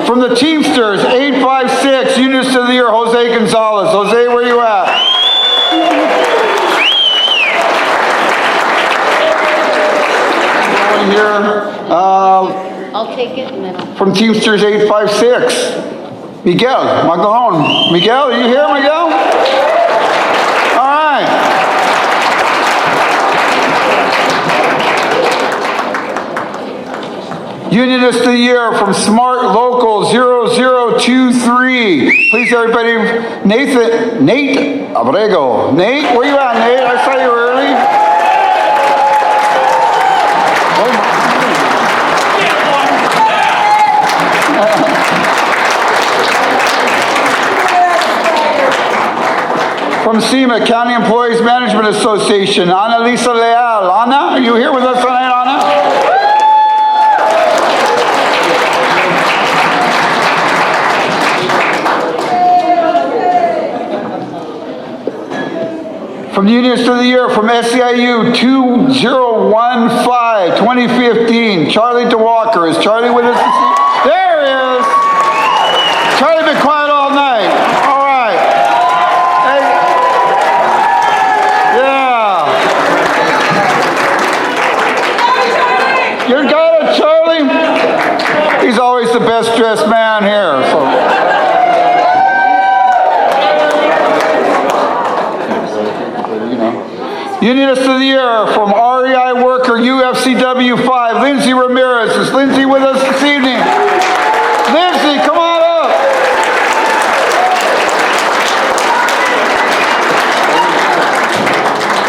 From the Teamsters, 856, Unionist of the Year, Jose Gonzalez. Jose, where you at? Here. I'll take it. From Teamsters 856, Miguel Magdalon. Miguel, are you here, Miguel? All right. Unionist of the Year from Smart Local 0023. Please, everybody, Nate Abrego. Nate, where you at, Nate? I saw you early. From SEMA, County Employees Management Association, Ana Lisa Leal. Ana, are you here with us tonight, Ana? From the Unionist of the Year, from SEIU 2015, 2015, Charlie DeWalker. Is Charlie with us? There he is. Charlie been quiet all night. All right. Hey. Yeah. You got it, Charlie? He's always the best dressed man here. So. Unionist of the Year from REI Worker UFCW 5, Lindsay Ramirez. Is Lindsay with us this evening? Lindsay, come on up.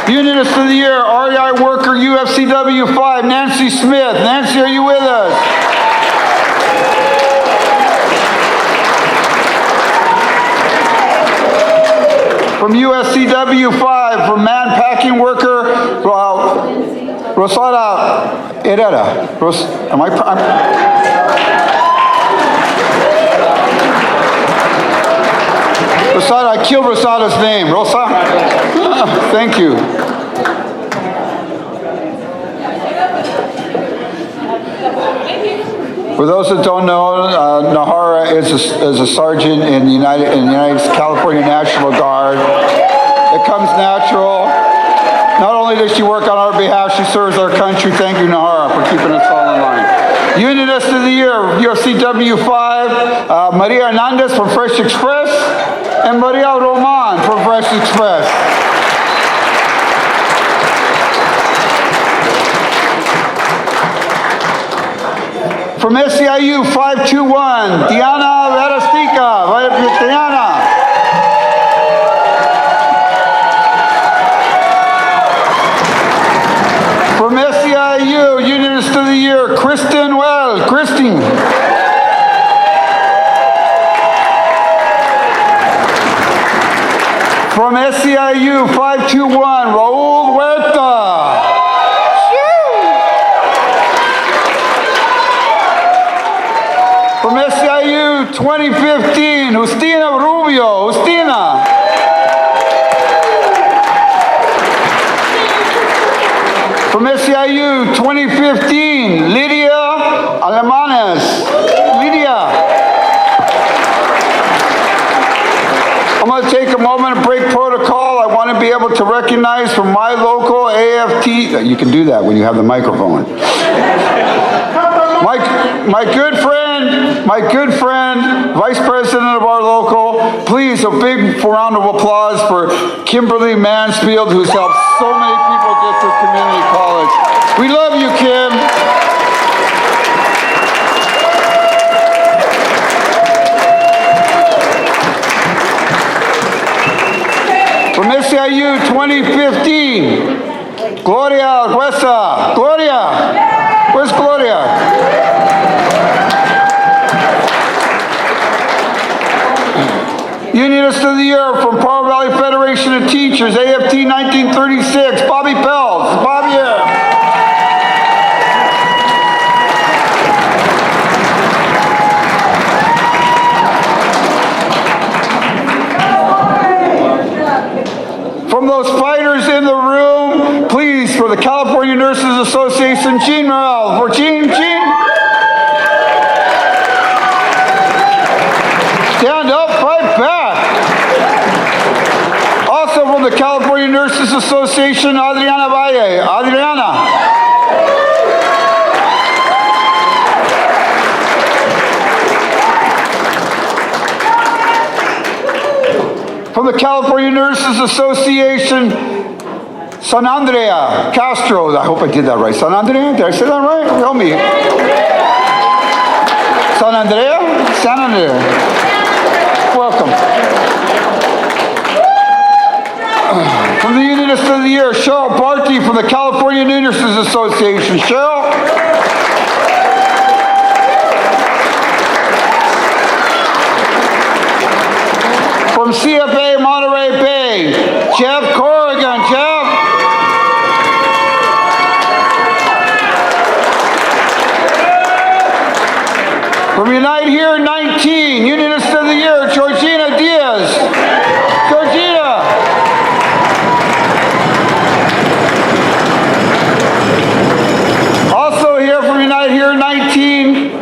Unionist of the Year, REI Worker UFCW 5, Nancy Smith. Nancy, are you with us? From USCW 5, from Man Packing Worker, Rosada Herrera. Rosada, I killed Rosada's name. Rosa? Thank you. For those that don't know, Nahara is a sergeant in the United California National Guard. It comes natural. Not only does she work on our behalf, she serves our country. Thank you, Nahara, for keeping us all in line. Unionist of the Year, UFCW 5, Maria Hernandez from Fresh Express, and Maria Roman from Fresh Express. From SEIU 521, Diana Verastica. Diana. From SEIU, Unionist of the Year, Kristen Wells. Christine. From SEIU 521, Raul Huerta. From SEIU 2015, Justina Rubio. Justina. From SEIU 2015, Lydia Alemanes. Lydia. I'm going to take a moment to break protocol. I want to be able to recognize from my local AFT. You can do that when you have the microphone. My good friend, Vice President of our local, please, a big round of applause for Kimberly Mansfield, who's helped so many people get through community college. We love you, Kim. From SEIU 2015, Gloria Huesa. Gloria. Where's Gloria? Unionist of the Year from Powell Valley Federation of Teachers, AFT 1936, Bobby Pelz. Bobby here. From those fighters in the room, please, for the California Nurses Association, Jean Morel. For Jean. Stand up, fight back. Also from the California Nurses Association, Adriana Valle. Adriana. From the California Nurses Association, San Andrea Castro. I hope I did that right. San Andrea? Did I say that right? Help me. San Andrea? San Andrea. Welcome. From the Unionist of the Year, Cheryl Barty from the California Nurses Association. Cheryl. From CFA Monterey Bay, Jeff Corrigan. Jeff. From Unite Here 19, Unionist of the Year, Georgina Diaz. Georgina. Also here from Unite Here 19,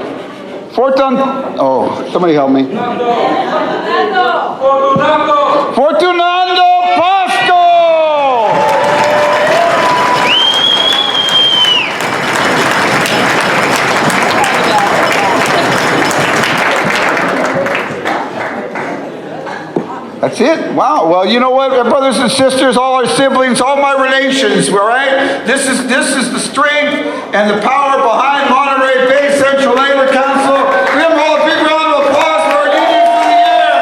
somebody help me. Fortunando Pasco. That's it? Wow. Well, you know what, brothers and sisters, all our siblings, all my relations, all right? This is the strength and the power behind Monterey Bay Central Labor Council. We have all a big round of applause for our Unions of the Year.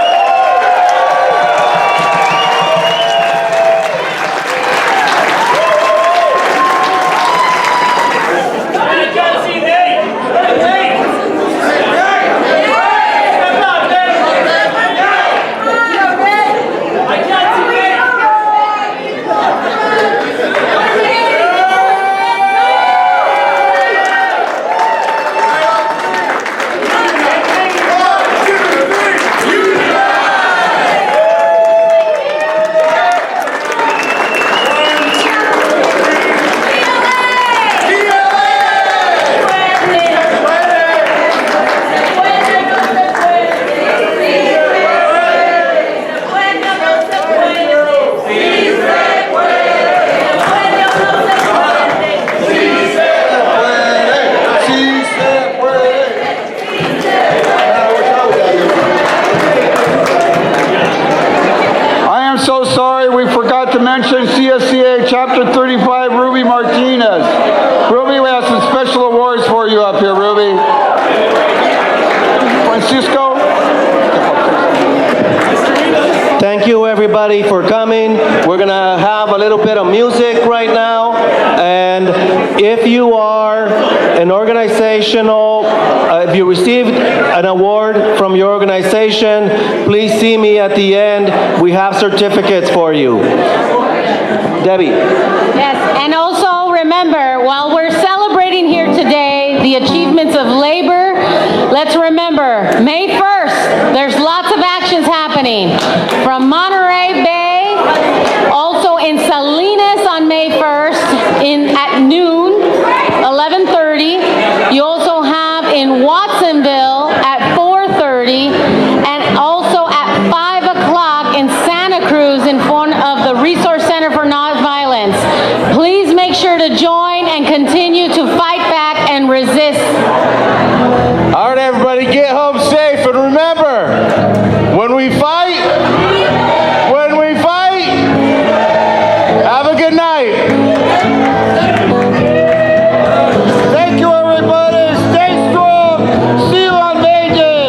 mention CSCA Chapter 35, Ruby Martinez. Ruby, we have some special awards for you up here, Ruby. Francisco? Thank you, everybody, for coming. We're going to have a little bit of music right now. And if you are an organizational, if you received an award from your organization, please see me at the end. We have certificates for you. Debbie. Yes, and also remember, while we're celebrating here today the achievements of labor, let's remember, May 1st, there's lots of actions happening from Monterey Bay, also in Salinas on May 1st at noon, 11:30. You also have in Watsonville at 4:30, and also at 5 o'clock in Santa Cruz in front of the Resource Center for Nonviolence. Please make sure to join and continue to fight back and resist. All right, everybody, get home safe. And remember, when we fight, have a good night. Thank you, everybody. Stay strong. See you on May Day.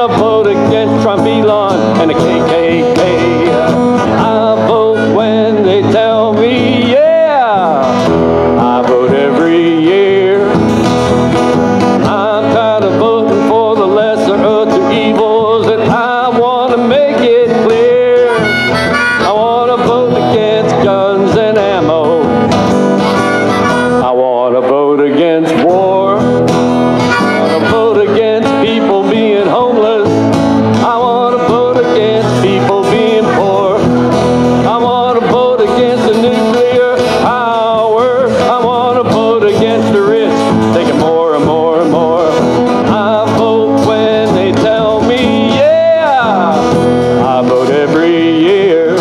I vote against Trump, Elon, and the KKK. I vote when they tell me, yeah. I vote every year. I'm tired of voting for the lesser of two evils, and I want to make it clear. I want to vote against guns and ammo. I want to vote against war. I want to vote against people being homeless. I want to vote against people being poor. I want to vote against the nuclear power. I want to vote against the rich, taking more and more and more. I vote when they tell me, yeah. I vote every year.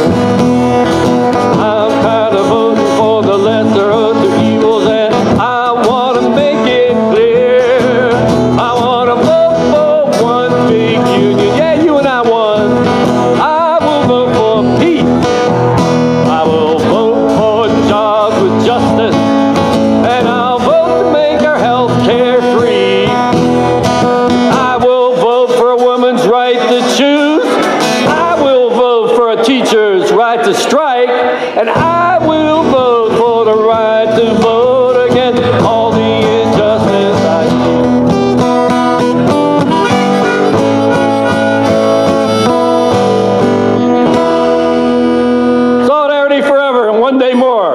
I'm tired of voting for the lesser of the evils, and I want to make it clear. I want to vote for one big union. Yeah, you and I won. I will vote for peace. I will vote for jobs with justice, and I'll vote to make our health care free. I will vote for a woman's right to choose. I will vote for a teacher's right to strike, and I will vote for the right to vote against all the injustice I see. Solidarity forever, and one day more.